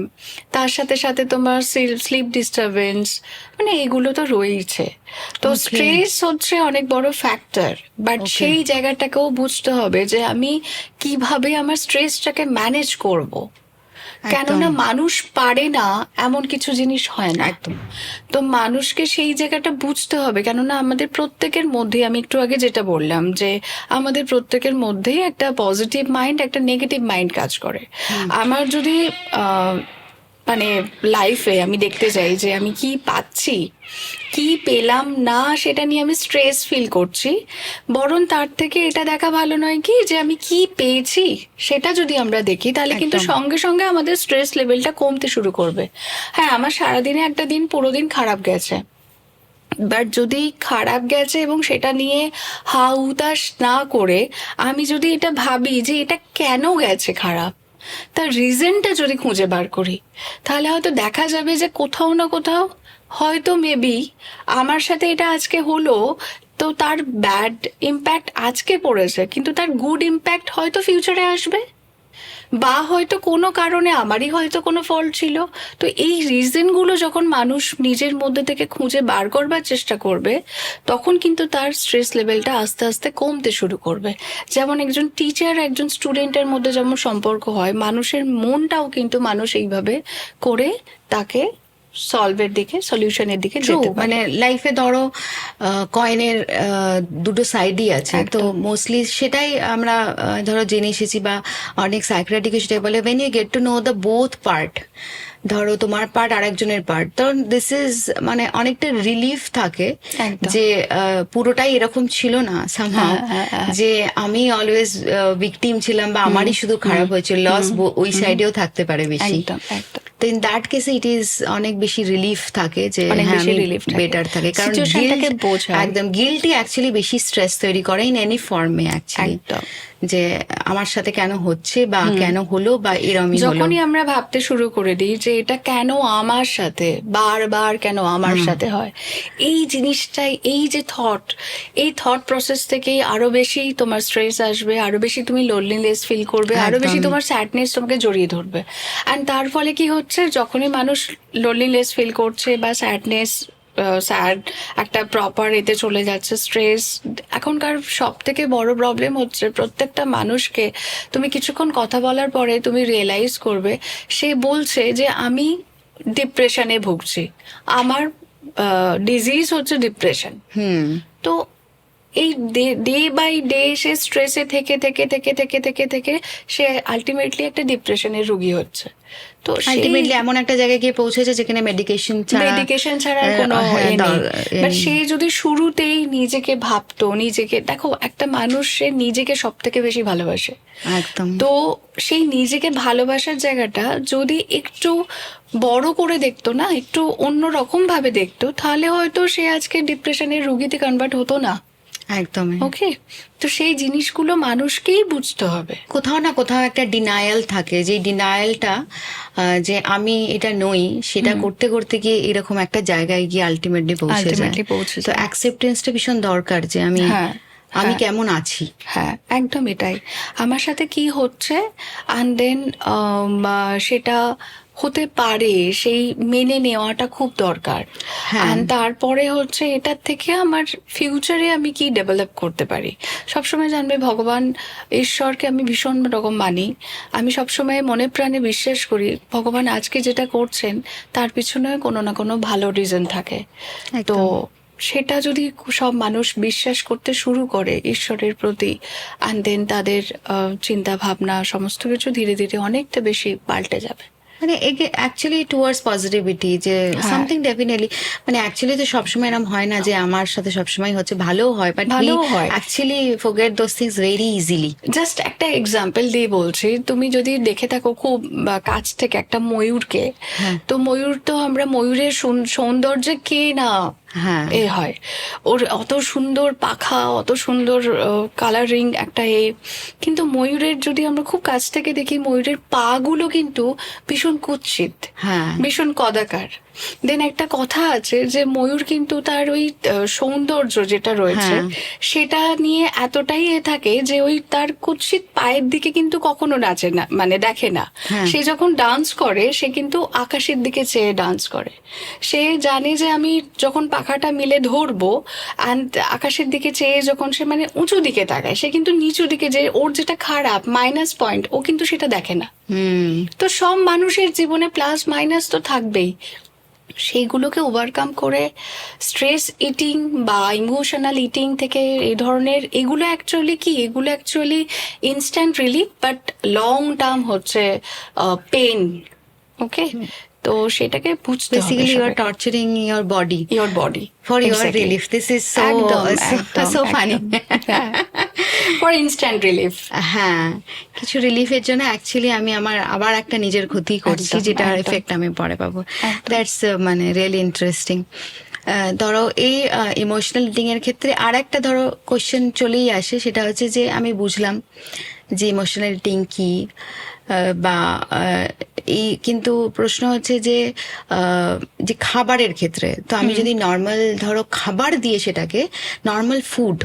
তার সাথে সাথে তোমার স্লিপ ডিস্টারবেন্স, মানে এগুলো তো রয়েছে। তো স্ট্রেস হচ্ছে অনেক বড় ফ্যাক্টর, বাট সেই জায়গাটাকেও বুঝতে হবে যে আমি কিভাবে আমার স্ট্রেসটাকে ম্যানেজ করব। কেননা মানুষ পারে না এমন কিছু জিনিস হয় না, তো মানুষকে সেই জায়গাটা বুঝতে হবে। কেননা আমাদের প্রত্যেকের মধ্যে, আমি একটু আগে যেটা বললাম যে আমাদের প্রত্যেকের মধ্যেই একটা পজিটিভ মাইন্ড, একটা নেগেটিভ মাইন্ড কাজ করে। আমার যদি মানে লাইফে আমি দেখতে চাই যে আমি কি পাচ্ছি, কি পেলাম না, সেটা নিয়ে আমি স্ট্রেস ফিল করছি, বরং তার থেকে এটা দেখা ভালো নয় কি যে আমি কি পেয়েছি সেটা যদি আমরা দেখি, তাহলে কিন্তু সঙ্গে সঙ্গে আমাদের স্ট্রেস লেভেলটা কমতে শুরু করবে। হ্যাঁ, আমার সারাদিনে একটা দিন পুরো দিন খারাপ গেছে, বাট যদি খারাপ গেছে এবং সেটা নিয়ে হা হুতাশ না করে আমি যদি এটা ভাবি যে এটা কেন গেছে খারাপ, তার রিজনটা যদি খুঁজে বার করি, তাহলে হয়তো দেখা যাবে যে কোথাও না কোথাও হয়তো মেবি আমার সাথে এটা আজকে হলো, তো তার ব্যাড ইম্প্যাক্ট আজকে পড়েছে, কিন্তু তার গুড ইম্প্যাক্ট হয়তো ফিউচারে আসবে, বা হয়তো কোনো কারণে আমারই হয়তো কোনো ফল্ট ছিল। তো এই রিজনগুলো যখন মানুষ নিজের মধ্যে থেকে খুঁজে বার করবার চেষ্টা করবে, তখন কিন্তু তার স্ট্রেস লেভেলটা আস্তে আস্তে কমতে শুরু করবে। যেমন একজন টিচার একজন স্টুডেন্টের মধ্যে যেমন সম্পর্ক হয়, মানুষের মনটাও কিন্তু মানুষ এইভাবে করে তাকে সলভের দিকে, সলিউশনের দিকে যেতে পারে। মানে লাইফে ধরো কয়েনের দুটো সাইডই আছে, তো মোস্টলি সেটাই আমরা ধরো জেনে এসেছি, বা অনেক সাইকিয়াট্রিস্ট সেটাই বলে when you get to know the both part, ধরো তোমার পার্ট আর একজনের পার্ট, তখন দিস ইজ মানে অনেকটা রিলিফ থাকে একদম। যে পুরোটাই এরকম ছিল না সামহাও, যে আমি অলওয়েজ ভিকটিম ছিলাম বা আমারই শুধু খারাপ হয়েছে, লস ওই সাইডেও থাকতে পারে বেশি। একদম একদম। তো ইন দ্যাট কেসে ইট ইজ অনেক বেশি রিলিফ থাকে, যে অনেক হ্যাঁ বেশি আমি relief থাকে। বেটার থাকে, কারণ Situationটাকে guilt- বোঝা। একদম গিল্টি অ্যাকচুয়ালি বেশি স্ট্রেস তৈরি করে ইন এনি ফর্মে অ্যাকচুয়ালি, একদম। যে আমার সাথে কেন হচ্ছে বা কেন হলো বা এরমই হলো। যখনই আমরা ভাবতে শুরু করে দিই যে এটা কেন আমার সাথে, বারবার কেন আমার সাথে হয়, এই জিনিসটাই, এই যে এই থট প্রসেস থেকেই আরো বেশি তোমার স্ট্রেস আসবে, আরো বেশি তুমি লোনলিনেস ফিল করবে, আরো বেশি একদম। তোমার স্যাডনেস তোমাকে জড়িয়ে ধরবে। অ্যান্ড তার ফলে কি হচ্ছে, যখনই মানুষ লোনলিনেস ফিল করছে বা স্যাডনেস, স্যাড একটা প্রপার এতে চলে যাচ্ছে, স্ট্রেস, এখনকার সব থেকে বড় প্রবলেম হচ্ছে প্রত্যেকটা মানুষকে তুমি কিছুক্ষণ কথা বলার পরে তুমি রিয়েলাইজ করবে সে বলছে যে আমি ডিপ্রেশনে ভুগছি, আমার ডিজিজ হচ্ছে ডিপ্রেশন। তো এই ডে বাই ডে সে স্ট্রেসে থেকে থেকে থেকে থেকে থেকে থেকে সে আলটিমেটলি একটা ডিপ্রেশনের রোগী হচ্ছে। তো আলটিমেটলি এমন একটা জায়গায় গিয়ে পৌঁছেছে যেখানে মেডিকেশন ছাড়া আর কোনো হ্যাঁ, এ নেই। এ বাট নেই। সে যদি শুরুতেই নিজেকে ভাবতো, নিজেকে দেখো, একটা মানুষ সে নিজেকে সব থেকে বেশি ভালোবাসে, একদম। তো সেই নিজেকে ভালোবাসার জায়গাটা যদি একটু বড় করে দেখতো না, একটু অন্যরকম ভাবে দেখতো, তাহলে হয়তো সে আজকে ডিপ্রেশনের রোগীতে কনভার্ট হতো না। একদমই। ওকে, তো সেই জিনিসগুলো মানুষকেই বুঝতে হবে। কোথাও না কোথাও একটা ডিনায়াল থাকে, যে ডিনায়ালটা যে আমি এটা নই, সেটা করতে করতে গিয়ে এরকম একটা জায়গায় গিয়ে আলটিমেটলি পৌঁছে যায়। তো অ্যাকসেপ্টেন্সটা ভীষণ দরকার, যে আমি আমি কেমন আছি। হ্যাঁ, একদম এটাই আমার সাথে কি হচ্ছে, অ্যান্ড দেন সেটা হতে পারে সেই মেনে নেওয়াটা খুব দরকার। হ্যাঁ। তারপরে হচ্ছে এটার থেকে আমার ফিউচারে আমি কি ডেভেলপ করতে পারি। সবসময় জানবে ভগবান ঈশ্বরকে আমি ভীষণ রকম মানি, আমি সবসময় মনে প্রাণে বিশ্বাস করি ভগবান আজকে যেটা করছেন তার পিছনে কোনো না কোনো ভালো রিজন থাকে। তো সেটা যদি সব মানুষ বিশ্বাস করতে শুরু করে ঈশ্বরের প্রতি, অ্যান্ড দেন তাদের চিন্তা ভাবনা সমস্ত কিছু ধীরে ধীরে অনেকটা বেশি পাল্টে যাবে। মানে অ্যাকচুয়ালি টুয়ার্ডস পজিটিভিটি, যে সামথিং ডেফিনেটলি, মানে অ্যাকচুয়ালি তো সবসময় এরকম হয় না যে আমার সাথে সবসময় হচ্ছে, ভালোও হয়, বাট ভালোও হয়। Actually forget those things very easily. Just একটা এক্সাম্পল দিয়ে বলছি, তুমি যদি দেখে থাকো খুব কাছ থেকে একটা ময়ূরকে, তো ময়ূর তো আমরা ময়ূরের সৌন্দর্যে কে না এ হয়, ওর অত সুন্দর পাখা, অত সুন্দর কালারিং একটা কিন্তু ময়ূরের যদি আমরা খুব কাছ থেকে দেখি, ময়ূরের পা গুলো কিন্তু ভীষণ কুৎসিত, ভীষণ কদাকার। দেন একটা কথা আছে যে ময়ূর কিন্তু তার ওই সৌন্দর্য যেটা রয়েছে সেটা নিয়ে এতটাই থাকে যে ওই তার কুৎসিত পায়ের দিকে কিন্তু কখনো নাচে না, মানে দেখে না। সে যখন ডান্স করে সে কিন্তু আকাশের দিকে চেয়ে ডান্স করে। সে জানে যে আমি যখন পাখাটা মিলে ধরবো, অ্যান্ড আকাশের দিকে চেয়ে যখন সে মানে উঁচু দিকে তাকায়, সে কিন্তু নিচু দিকে, যে ওর যেটা খারাপ মাইনাস পয়েন্ট, ও কিন্তু সেটা দেখে না। তো সব মানুষের জীবনে প্লাস মাইনাস তো থাকবেই, সেইগুলোকে ওভারকাম করে স্ট্রেস ইটিং বা ইমোশনাল ইটিং থেকে এই ধরনের, এগুলো actually instant relief, but long term হচ্ছে পেন। ওকে, তো সেটাকে বুঝতে হবে। Basically you are torturing your body for your relief. This is so funny. For instant relief. হ্যাঁ, কিছু রিলিফের জন্য অ্যাকচুয়ালি আমি আমার আবার একটা নিজের ক্ষতি করছি, যেটার এফেক্ট আমি পরে পাবো। দ্যাটস মানে রিয়েলি ইন্টারেস্টিং। ধরো এই ইমোশনাল ইটিং এর ক্ষেত্রে আর একটা ধরো কোয়েশ্চেন চলেই আসে, সেটা হচ্ছে যে আমি বুঝলাম যে ইমোশনাল ইটিং কি, বা এই কিন্তু প্রশ্ন হচ্ছে যে খাবারের ক্ষেত্রে, তো আমি যদি নর্মাল ধরো খাবার দিয়ে সেটাকে নর্মাল ফুড,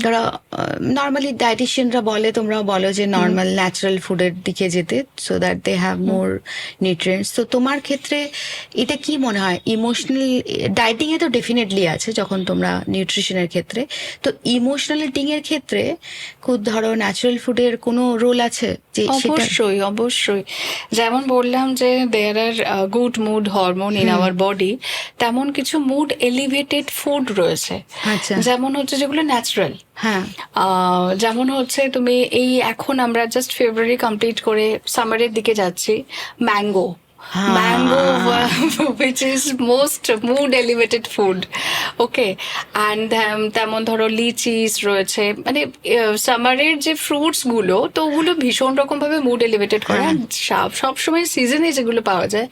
ধরো নর্মালি ডায়েটিশিয়ানরা বলে, তোমরাও বলো যে নর্মাল ন্যাচারাল ফুডের দিকে যেতে, so that they have more nutrients. তো তোমার ক্ষেত্রে এটা কি মনে হয়? ইমোশনাল ডায়েটিং এ তো ডেফিনেটলি আছে যখন তোমরা নিউট্রিশনের ক্ষেত্রে, তো ইমোশনাল ইটিং এর ক্ষেত্রে খুব ধরো ন্যাচারাল ফুডের কোনো রোল আছে? যে অবশ্যই অবশ্যই অবশ্যই, যেমন বললাম যে there are good mood hormone in our body, তেমন কিছু মুড এলিভেটেড ফুড রয়েছে, আচ্ছা। যেমন হচ্ছে যেগুলো ন্যাচারাল। হ্যাঁ। যেমন হচ্ছে তুমি এই এখন আমরা জাস্ট ফেব্রুয়ারি কমপ্লিট করে সামারের দিকে যাচ্ছি, mango, mango which is most mood elevated food, okay. And তেমন ধরো লিচিস রয়েছে, মানে সামারের যে ফ্রুটস গুলো, তো ওগুলো ভীষণ রকম ভাবে মুড এলিভেটেড করে। সবসময় সিজনে যেগুলো পাওয়া যায়,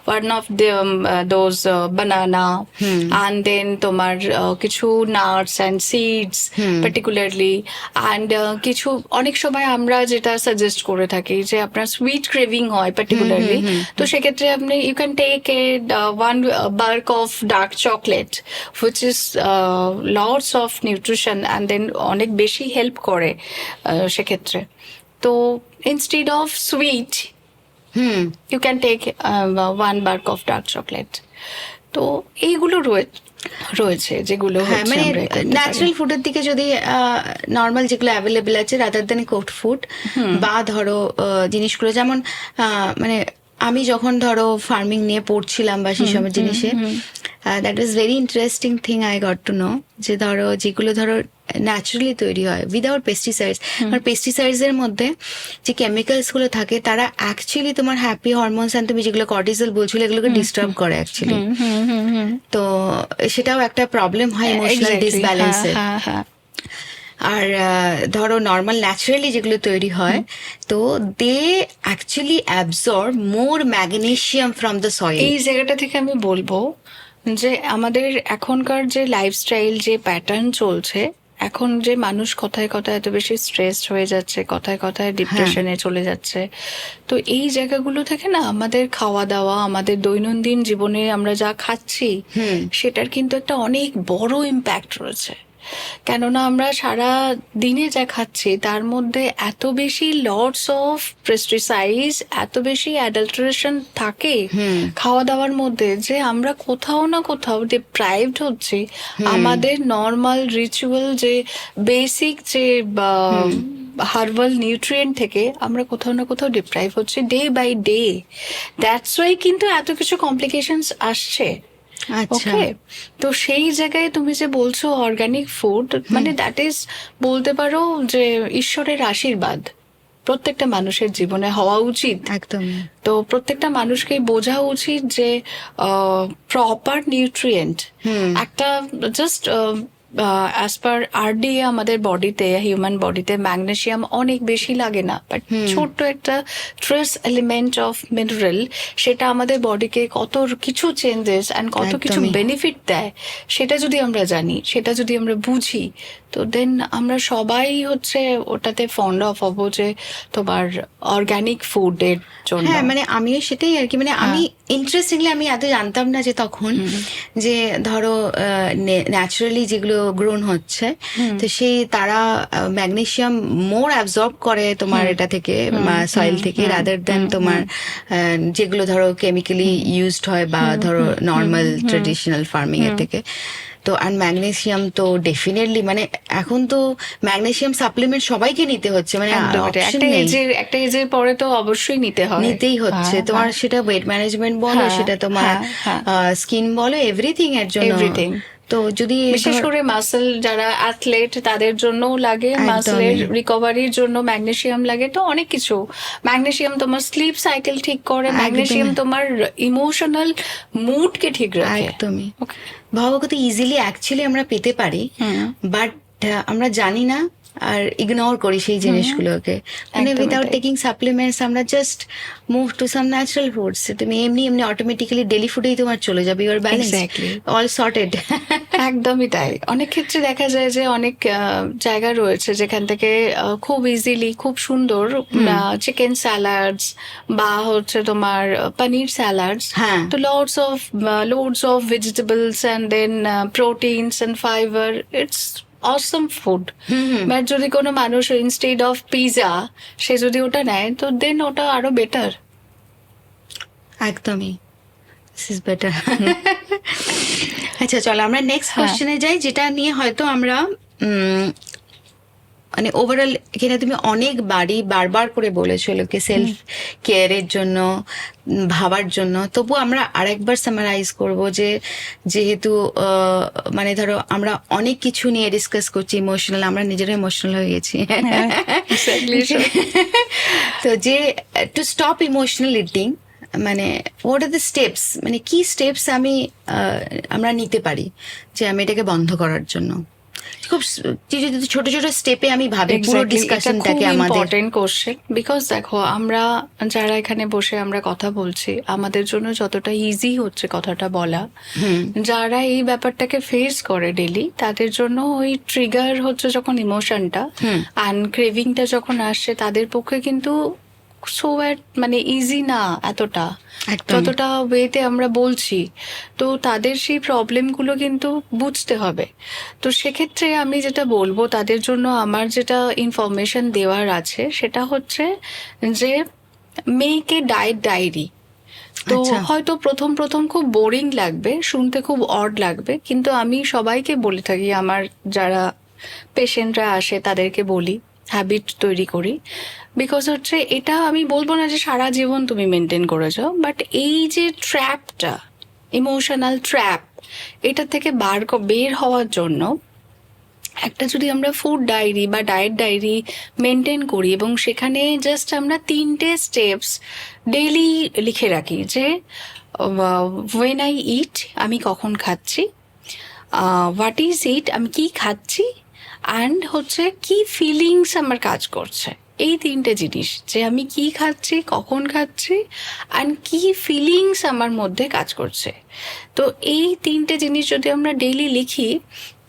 one of those banana, and then তোমার কিছু nuts and seeds particularly, and কিছু অনেক সময় আমরা যেটা সাজেস্ট করে থাকি যে আপনার সুইট ক্রেভিং হয় পার্টিকুলারলি, তো সেক্ষেত্রে আপনি you can take a one bulk of dark chocolate which is lots of nutrition and then অনেক বেশি হেল্প করে সেক্ষেত্রে। তো instead of sweet you can take one bulk of dark chocolate. তো এইগুলো রয়েছে যেগুলো হ্যাঁ, মানে ন্যাচারাল ফুডের দিকে যদি নর্মাল যেগুলো অ্যাভেলেবেল আছে রাদার দেন কোট ফুড, বা ধরো জিনিসগুলো যেমন মানে আমি যখন ধরো ফার্মিং নিয়ে পড়ছিলাম বা সেই সব জিনিসে, that is very interesting thing I got to know, যে ধরো যেগুলো ধরো ন্যাচারালি তৈরি হয় উইদাউট পেস্টিসাইডস, আর পেস্টিসাইডস এর মধ্যে যে কেমিক্যালস গুলো থাকে তারা অ্যাকচুয়ালি তোমার হ্যাপি হরমোনস অ্যান্ড তুমি যেগুলো কর্টিসল বলছিলে এগুলোকে ডিস্টার্ব করে অ্যাকচুয়ালি। তো সেটাও একটা প্রবলেম হয় ইমোশনাল ডিসব্যালেন্সের। আর ধরো নর্মাল ন্যাচারালি যেগুলো তৈরি হয়, তো they actually absorb more magnesium from the soil. এই জায়গাটা থেকে আমি বলবো যে আমাদের এখনকার যে লাইফস্টাইল, যে প্যাটার্ন চলছে, এখন যে মানুষ কথায় কথায় এত বেশি স্ট্রেসড হয়ে যাচ্ছে, কথায় কথায় ডিপ্রেশনে চলে যাচ্ছে, তো এই জায়গাগুলো থেকে না আমাদের খাওয়া দাওয়া, আমাদের দৈনন্দিন জীবনে আমরা যা খাচ্ছি সেটার কিন্তু একটা অনেক বড় ইম্প্যাক্ট রয়েছে। কেননা আমরা সারা দিনে যা খাচ্ছি তার মধ্যে এত বেশি লটস অফ পেস্টিসাইডস, এত বেশি অ্যাডাল্টারেশন থাকে খাওয়া দাওয়ার মধ্যে, যে আমরা কোথাও না কোথাও ডিপ্রাইভড হচ্ছি আমাদের নর্মাল রিচুয়াল যে বেসিক যে হার্বাল নিউট্রিয়েন্ট থেকে, আমরা কোথাও না কোথাও ডিপ্রাইভ হচ্ছে day by day. That's why কিন্তু এত কিছু কমপ্লিকেশনস আসছে। ওকে, তো সেই জায়গায় তুমি যে বলছো অর্গানিক ফুড, মানে দ্যাট ইজ বলতে পারো যে ঈশ্বরের আশীর্বাদ প্রত্যেকটা মানুষের জীবনে হওয়া উচিত। একদম। তো প্রত্যেকটা মানুষকে বোঝা উচিত যে প্রপার নিউট্রিয়েন্ট একটা জাস্ট অ্যাজ পার RDA আমাদের বডিতে, হিউম্যান বডিতে ম্যাগনেসিয়াম অনেক বেশি লাগে না, বাট ছোট্ট একটা ট্রেস এলিমেন্ট অফ মিনারেল, সেটা আমাদের বডিকে কত কিছু চেঞ্জেস অ্যান্ড কত কিছু বেনিফিট দেয়, সেটা যদি আমরা জানি, সেটা যদি আমরা বুঝি, তো দেন আমরা সবাই হচ্ছে ওটাতে ফন্ড অফ হবো যে তোমার অর্গানিক ফুডের জন্য। হ্যাঁ, মানে আমিও সেটাই আর কি, মানে আমি ইন্টারেস্টিংলি আমি এত জানতাম না যে তখন যে ধরো ন্যাচারালি যেগুলো গ্রোন হচ্ছে, তো সেই তারা ম্যাগনেসিয়াম মোর অ্যাবজর্ব করে তোমার এটা থেকে সয়েল থেকে, রাদার দেন তোমার যেগুলো ধরো কেমিক্যালি ইউজড হয় বা ধরো নর্মাল ট্রেডিশনাল ফার্মিং এর থেকে। তো আর ম্যাগনেসিয়াম তো ডেফিনেটলি, মানে এখন তো ম্যাগনেসিয়াম সাপ্লিমেন্ট সবাইকে নিতে হচ্ছে, মানে একটা এজের পরে তো অবশ্যই নিতেই হচ্ছে। তোমার সেটা ওয়েট ম্যানেজমেন্ট বলো, সেটা তোমার স্কিন বলো, এভরিথিং এর জন্য। তো যদি বিশেষ করে মাসল যারা অ্যাথলেট তাদের জন্যও লাগে, মাসলের রিকভারির জন্য ম্যাগনেসিয়াম লাগে। তো অনেক কিছু, ম্যাগনেসিয়াম তোমার স্লিপ সাইকেল ঠিক করে, ম্যাগনেসিয়াম তোমার ইমোশনাল মুডকে ঠিক রাখে। একদমই। ভাবো কত ইজিলি অ্যাকচুয়ালি আমরা পেতে পারি, বাট আমরা জানি না আর ইগনোর করি সেই জিনিসগুলোকে। মানে উইদাউট টেকিং সাপ্লিমেন্টস আমরা just move to some natural foods, তুমি এমনি অটোমেটিক্যালি ডেলি ফুডেই তোমার চলে যাবে, ইউর ব্যালেন্স অল সর্টেড। একদমই তাই। অনেক ক্ষেত্রে দেখা যায় যে অনেক জায়গা রয়েছে যেখান থেকে খুব ইজিলি, খুব সুন্দর চিকেন স্যালাডস বা হচ্ছে তোমার পনির স্যালাডস, তো loads of vegetables and then proteins and fiber, it's awesome food. But যদি কোনো মানুষ ইনস্টেড অফ পিজা সে যদি ওটা নেয়, তো দেন ওটা আরো বেটার। একদমই, দিস ইজ বেটার। আচ্ছা, চলো আমরা নেক্সট কোশ্চেনে যাই, যেটা নিয়ে হয়তো আমরা মানে ওভারঅল এখানে তুমি অনেকবারই বারবার করে বলেছো লোকে সেলফ কেয়ারের জন্য ভাবার জন্য, তবু আমরা আরেকবার সামারাইজ করব যে যেহেতু মানে ধরো আমরা অনেক কিছু নিয়ে ডিসকাস করছি ইমোশনাল, আমরা নিজেরা ইমোশনাল হয়ে গেছি। তো যে টু স্টপ ইমোশনাল ইটিং, মানে হোয়াট আর দ্য স্টেপস, মানে কি স্টেপস আমরা নিতে পারি যে আমি এটাকে বন্ধ করার জন্য? খুব যদি ছোট ছোট স্টেপে আমি ভাবি পুরো ডিসকাশনটাকে আমাদের। ইম্পর্টেন্ট কোশ্চেন, বিকজ দেখো আমরা যারা এখানে বসে আমরা কথা বলছি, আমাদের জন্য যতটা ইজি হচ্ছে কথাটা বলা, যারা এই ব্যাপারটাকে ফেস করে ডেলি তাদের জন্য ওই ট্রিগার হচ্ছে যখন ইমোশনটা অ্যান্ড ক্রেভিংটা যখন আসছে, তাদের পক্ষে কিন্তু মানে ইজি না এতটা, যতটা ওয়েতে আমরা বলছি। তো তাদের সেই প্রবলেমগুলো কিন্তু বুঝতে হবে। তো সেক্ষেত্রে আমি যেটা বলবো তাদের জন্য, আমার যেটা ইনফরমেশন দেওয়ার আছে সেটা হচ্ছে যে মেক এ ডায়েট ডায়েরি। তো হয়তো প্রথম প্রথম খুব বোরিং লাগবে, শুনতে খুব অড লাগবে, কিন্তু আমি সবাইকে বলে থাকি, আমার যারা পেশেন্টরা আসে তাদেরকে বলি হ্যাবিট তৈরি করি। বিকজ হচ্ছে এটা আমি বলবো না যে সারা জীবন তুমি মেনটেন করে যাও, বাট এই যে ট্র্যাপটা, ইমোশনাল ট্র্যাপ, এটা থেকে বের হওয়ার জন্য একটা যদি আমরা ফুড ডায়েরি বা ডায়েট ডায়েরি মেনটেন করি এবং সেখানে জাস্ট আমরা 3টে স্টেপস ডেইলি লিখে রাখি যে ওয়েন আই ইট, আমি কখন খাচ্ছি, হোয়াট ইজ ইট, আমি কি খাচ্ছি, অ্যান্ড হচ্ছে কি ফিলিংস আমার কাজ করছে। এই 3টে জিনিস, যে আমি কি খাচ্ছি, কখন খাচ্ছি, অ্যান্ড কি ফিলিংস আমার মধ্যে কাজ করছে। তো এই 3টে জিনিস যদি আমরা ডেইলি লিখি,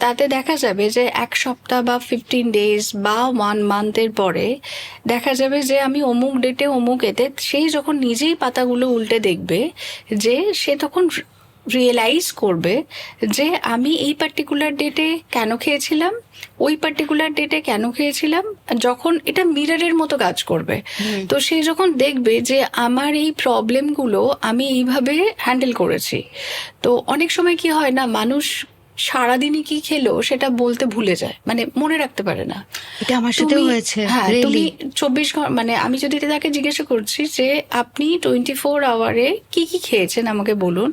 তাতে দেখা যাবে যে 1 সপ্তাহ বা 15 days বা 1 month-এর পরে দেখা যাবে যে আমি অমুক ডেটে অমুক এতে, সেই যখন নিজেই পাতাগুলো উল্টে দেখবে, যে সে তখন রিয়েলাইজ করবে যে আমি এই পার্টিকুলার ডেটে কেন খেয়েছিলাম, ওই পার্টিকুলার ডেটে কেন খেয়েছিলাম। যখন এটা মিররের মতো কাজ করবে, তো সে যখন দেখবে যে আমার এই প্রবলেমগুলো আমি এইভাবে হ্যান্ডেল করেছি। তো অনেক সময় কি হয় না, মানুষ সারাদিনই কি খেলো সেটা বলতে ভুলে যায়, মানে মনে রাখতে পারে না। এটা আমার সাথেও হয়েছে। হ্যাঁ, তুমি 24 ঘন্টা, মানে আমি যদি তাকে জিজ্ঞাসা করছি যে আপনি 24 আওয়ারে কি কি খেয়েছেন আমাকে বলুন,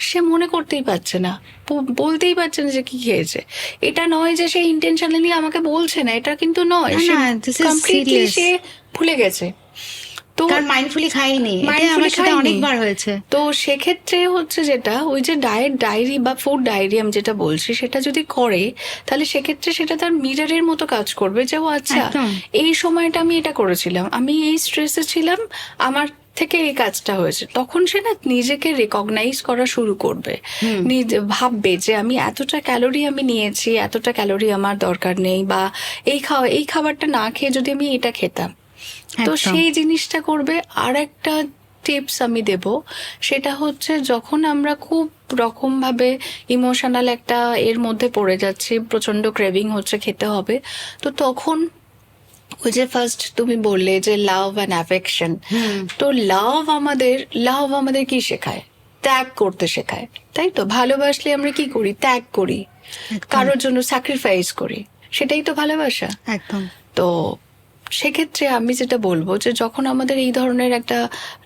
সে মনে করতেই পারছে না, বলতেই পারছে না যে কি খেয়েছে। এটা নয় যে সে ইন্টেনশনালি আমাকে বলছে না, এটা কিন্তু নয়, কমপ্লিটলি সে ভুলে গেছে। তো মাইন্ডফুলি খাইনি, এটা আমার সাথে অনেকবার হয়েছে। তো সেক্ষেত্রে হচ্ছে যেটা, ওই যে ডায়েট ডায়েরি বা ফুড ডায়েরি আমি যেটা বলছি, সেটা যদি করে, তাহলে সেক্ষেত্রে সেটা তার মিররের মতো কাজ করবে যে ও আচ্ছা, এই সময়টা আমি এটা করেছিলাম, আমি এই স্ট্রেসে ছিলাম, আমার থেকে এই কাজটা হয়েছে। তখন সে না নিজেকে রেকগনাইজ করা শুরু করবে, ভাববে যে আমি এতটা ক্যালোরি আমি নিয়েছি, এতটা ক্যালোরি আমার দরকার নেই, বা এই খাবারটা না খেয়ে যদি আমি এটা খেতাম, তো সেই জিনিসটা করবে। আর একটা টিপস আমি দেব, সেটা হচ্ছে যখন আমরা খুব রকমভাবে ইমোশনাল একটা এর মধ্যে পড়ে যাচ্ছি, প্রচন্ড ক্রেভিং হচ্ছে, খেতে হবে, তো তখন ওই যে ফার্স্ট তুমি বললে যে লাভ অ্যান্ড অ্যাফেকশন, তো লাভ আমাদের কি শেখায়? ত্যাগ করতে শেখায়, তাই তো? ভালোবাসলে আমরা কি করি? ত্যাগ করি, কারোর জন্য স্যাক্রিফাইস করি, সেটাই তো ভালোবাসা। একদম। তো সেক্ষেত্রে আমি যেটা বলবো যে যখন আমাদের এই ধরনের একটা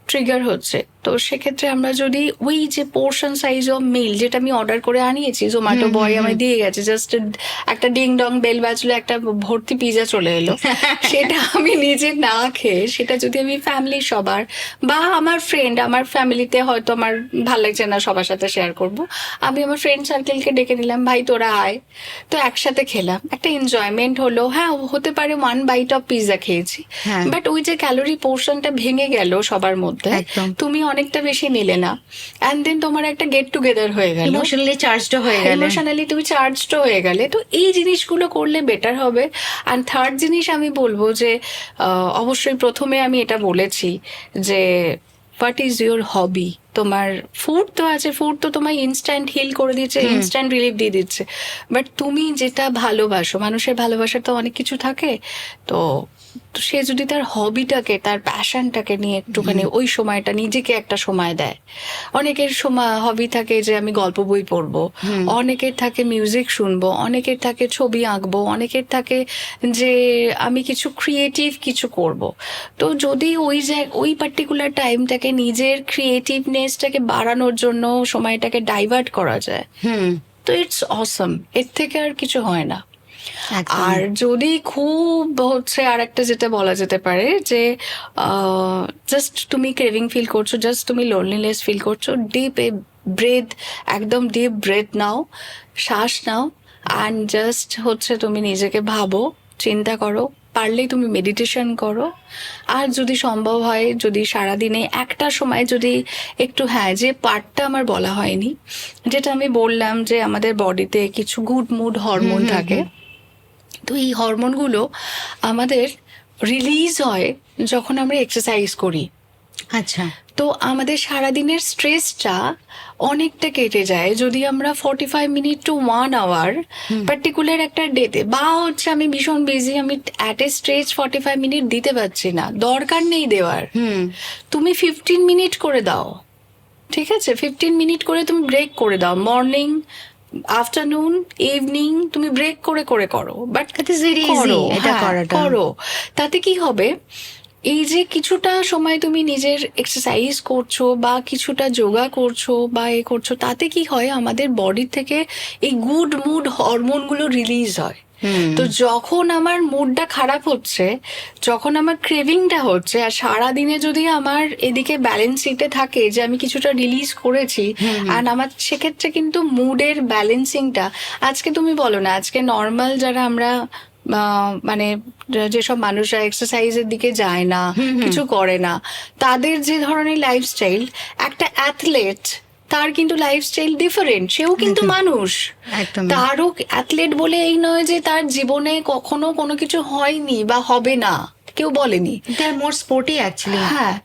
ট্রিগার হচ্ছে, তো সেক্ষেত্রে আমরা যদি ওই যে পোর্শন সাইজ অফ মিল যেটা আমি অর্ডার করে আনিয়েছি, জোম্যাটো বয় আমায় দিয়ে গেছে, জাস্ট একটা ডিং ডং বেল বাজলো, একটা ভর্তি পিজা চলে এলো, সেটা আমি নিজে না খেয়ে, সেটা যদি আমি ফ্যামিলি সবার বা আমার ফ্রেন্ড, আমার ফ্যামিলিতে হয়তো আমার ভালো লাগছে না সবার সাথে শেয়ার করব, আমি আমার ফ্রেন্ড সার্কেলকে ডেকে নিলাম, ভাই তোরা আয়, তো একসাথে খেলাম, একটা এনজয়মেন্ট হলো। হ্যাঁ, হতে পারে 1 bite অফ পিজা খেয়েছি, বাট ওই যে ক্যালোরি পোর্শনটা ভেঙে গেল সবার মধ্যে, তুমি অনেকটা বেশি নিলে না, এন্ড দেন তোমার একটা গেট টুগেদার হয়ে গেল, ইমোশনালি চার্জড হয়ে গেলে, ইমোশনালি তুমি চার্জড হয়ে গেলে। তো এই জিনিসগুলো করলে বেটার হবে। অ্যান্ড থার্ড জিনিস আমি বলবো যে অবশ্যই প্রথমে আমি এটা বলেছি যে হোয়াট ইজ ইউর হবি। তোমার ফুড তো আছে, ফুড তো তোমায় ইনস্ট্যান্ট হিল করে দিচ্ছে, ইনস্ট্যান্ট রিলিফ দিয়ে দিচ্ছে, বাট তুমি যেটা ভালোবাসো, মানুষের ভালোবাসার তো অনেক কিছু থাকে, তো তো সে যদি তার হবিটাকে, তার প্যাশনটাকে নিয়ে একটুখানি ওই সময়টা নিজেকে একটা সময় দেয়। অনেকের সময় হবি থাকে যে আমি গল্প বই পড়বো, অনেকের থাকে মিউজিক শুনবো, অনেকের থাকে ছবি আঁকবো, অনেকের থাকে যে আমি কিছু ক্রিয়েটিভ কিছু করব। তো যদি ওই পার্টিকুলার টাইমটাকে নিজের ক্রিয়েটিভনেসটাকে বাড়ানোর জন্য সময়টাকে ডাইভার্ট করা যায়, তো ইটস অসম। এর থেকে আর কিছু হয় না। আর যদি খুব হচ্ছে আর একটা যেটা বলা যেতে পারে যে জাস্ট তুমি ক্রেভিং ফিল করছো, জাস্ট তুমি লোনলিনেস ফিল করছো, একদম ডিপ ব্রেথ নাও, শ্বাস নাও, অ্যান্ড জাস্ট হচ্ছে তুমি নিজেকে ভাবো, চিন্তা করো, পারলেই তুমি মেডিটেশন করো। আর যদি সম্ভব হয়, যদি সারাদিনে একটা সময় যদি একটু, হ্যাঁ, যে পার্টটা আমার বলা হয়নি, যেটা আমি বললাম যে আমাদের বডিতে কিছু গুড মুড হরমোন থাকে, তো এই হরমোনগুলো আমাদের রিলিজ হয় যখন আমরা এক্সারসাইজ করি। আচ্ছা। তো আমাদের সারাদিনের স্ট্রেসটা অনেকটা কেটে যায় যদি আমরা 45 মিনিট টু 1 আওয়ার পার্টিকুলার একটা ডেতে, বা হচ্ছে আমি ভীষণ বিজি, আমি অ্যাট এ স্ট্রেচ 45 মিনিট দিতে পারছি না, দরকার নেই দেওয়ার, তুমি 15 মিনিট করে দাও, ঠিক আছে? 15 মিনিট করে তুমি ব্রেক করে দাও, মর্নিং, আফটারনুন, ইভিনিং, তুমি ব্রেক করে করে করো, বাট করো। তাতে কি হবে, এই যে কিছুটা সময় তুমি নিজের এক্সারসাইজ করছো বা কিছুটা যোগা করছো বা এ করছো, তাতে কি হয়, আমাদের বডি থেকে এই গুড মুড হরমোনগুলো রিলিজ হয়। তো যখন আমার মুডটা খারাপ হচ্ছে, যখন আমার ক্রেভিংটা হচ্ছে, আর সারাদিনে যদি আমার এদিকে ব্যালেন্সিংটা থাকে যে আমি কিছুটা রিলিজ করেছি, আর আমার সেক্ষেত্রে কিন্তু মুডের ব্যালেন্সিংটা, আজকে তুমি বলো না, আজকে নর্মাল যারা আমরা মানে যেসব মানুষরা এক্সারসাইজের দিকে যায় না, কিছু করে না, তাদের যে ধরনের লাইফস্টাইল, একটা অ্যাথলেট তার কিন্তু লাইফস্টাইল ডিফারেন্ট, সেও কিন্তু মানুষ, তারও অ্যাথলেট বলে এই নয় যে তার জীবনে কখনো কোনো কিছু হয়নি বা হবে না, কেউ বলেনি, মোর স্পোর্টি অ্যাকচুয়ালি। হ্যাঁ,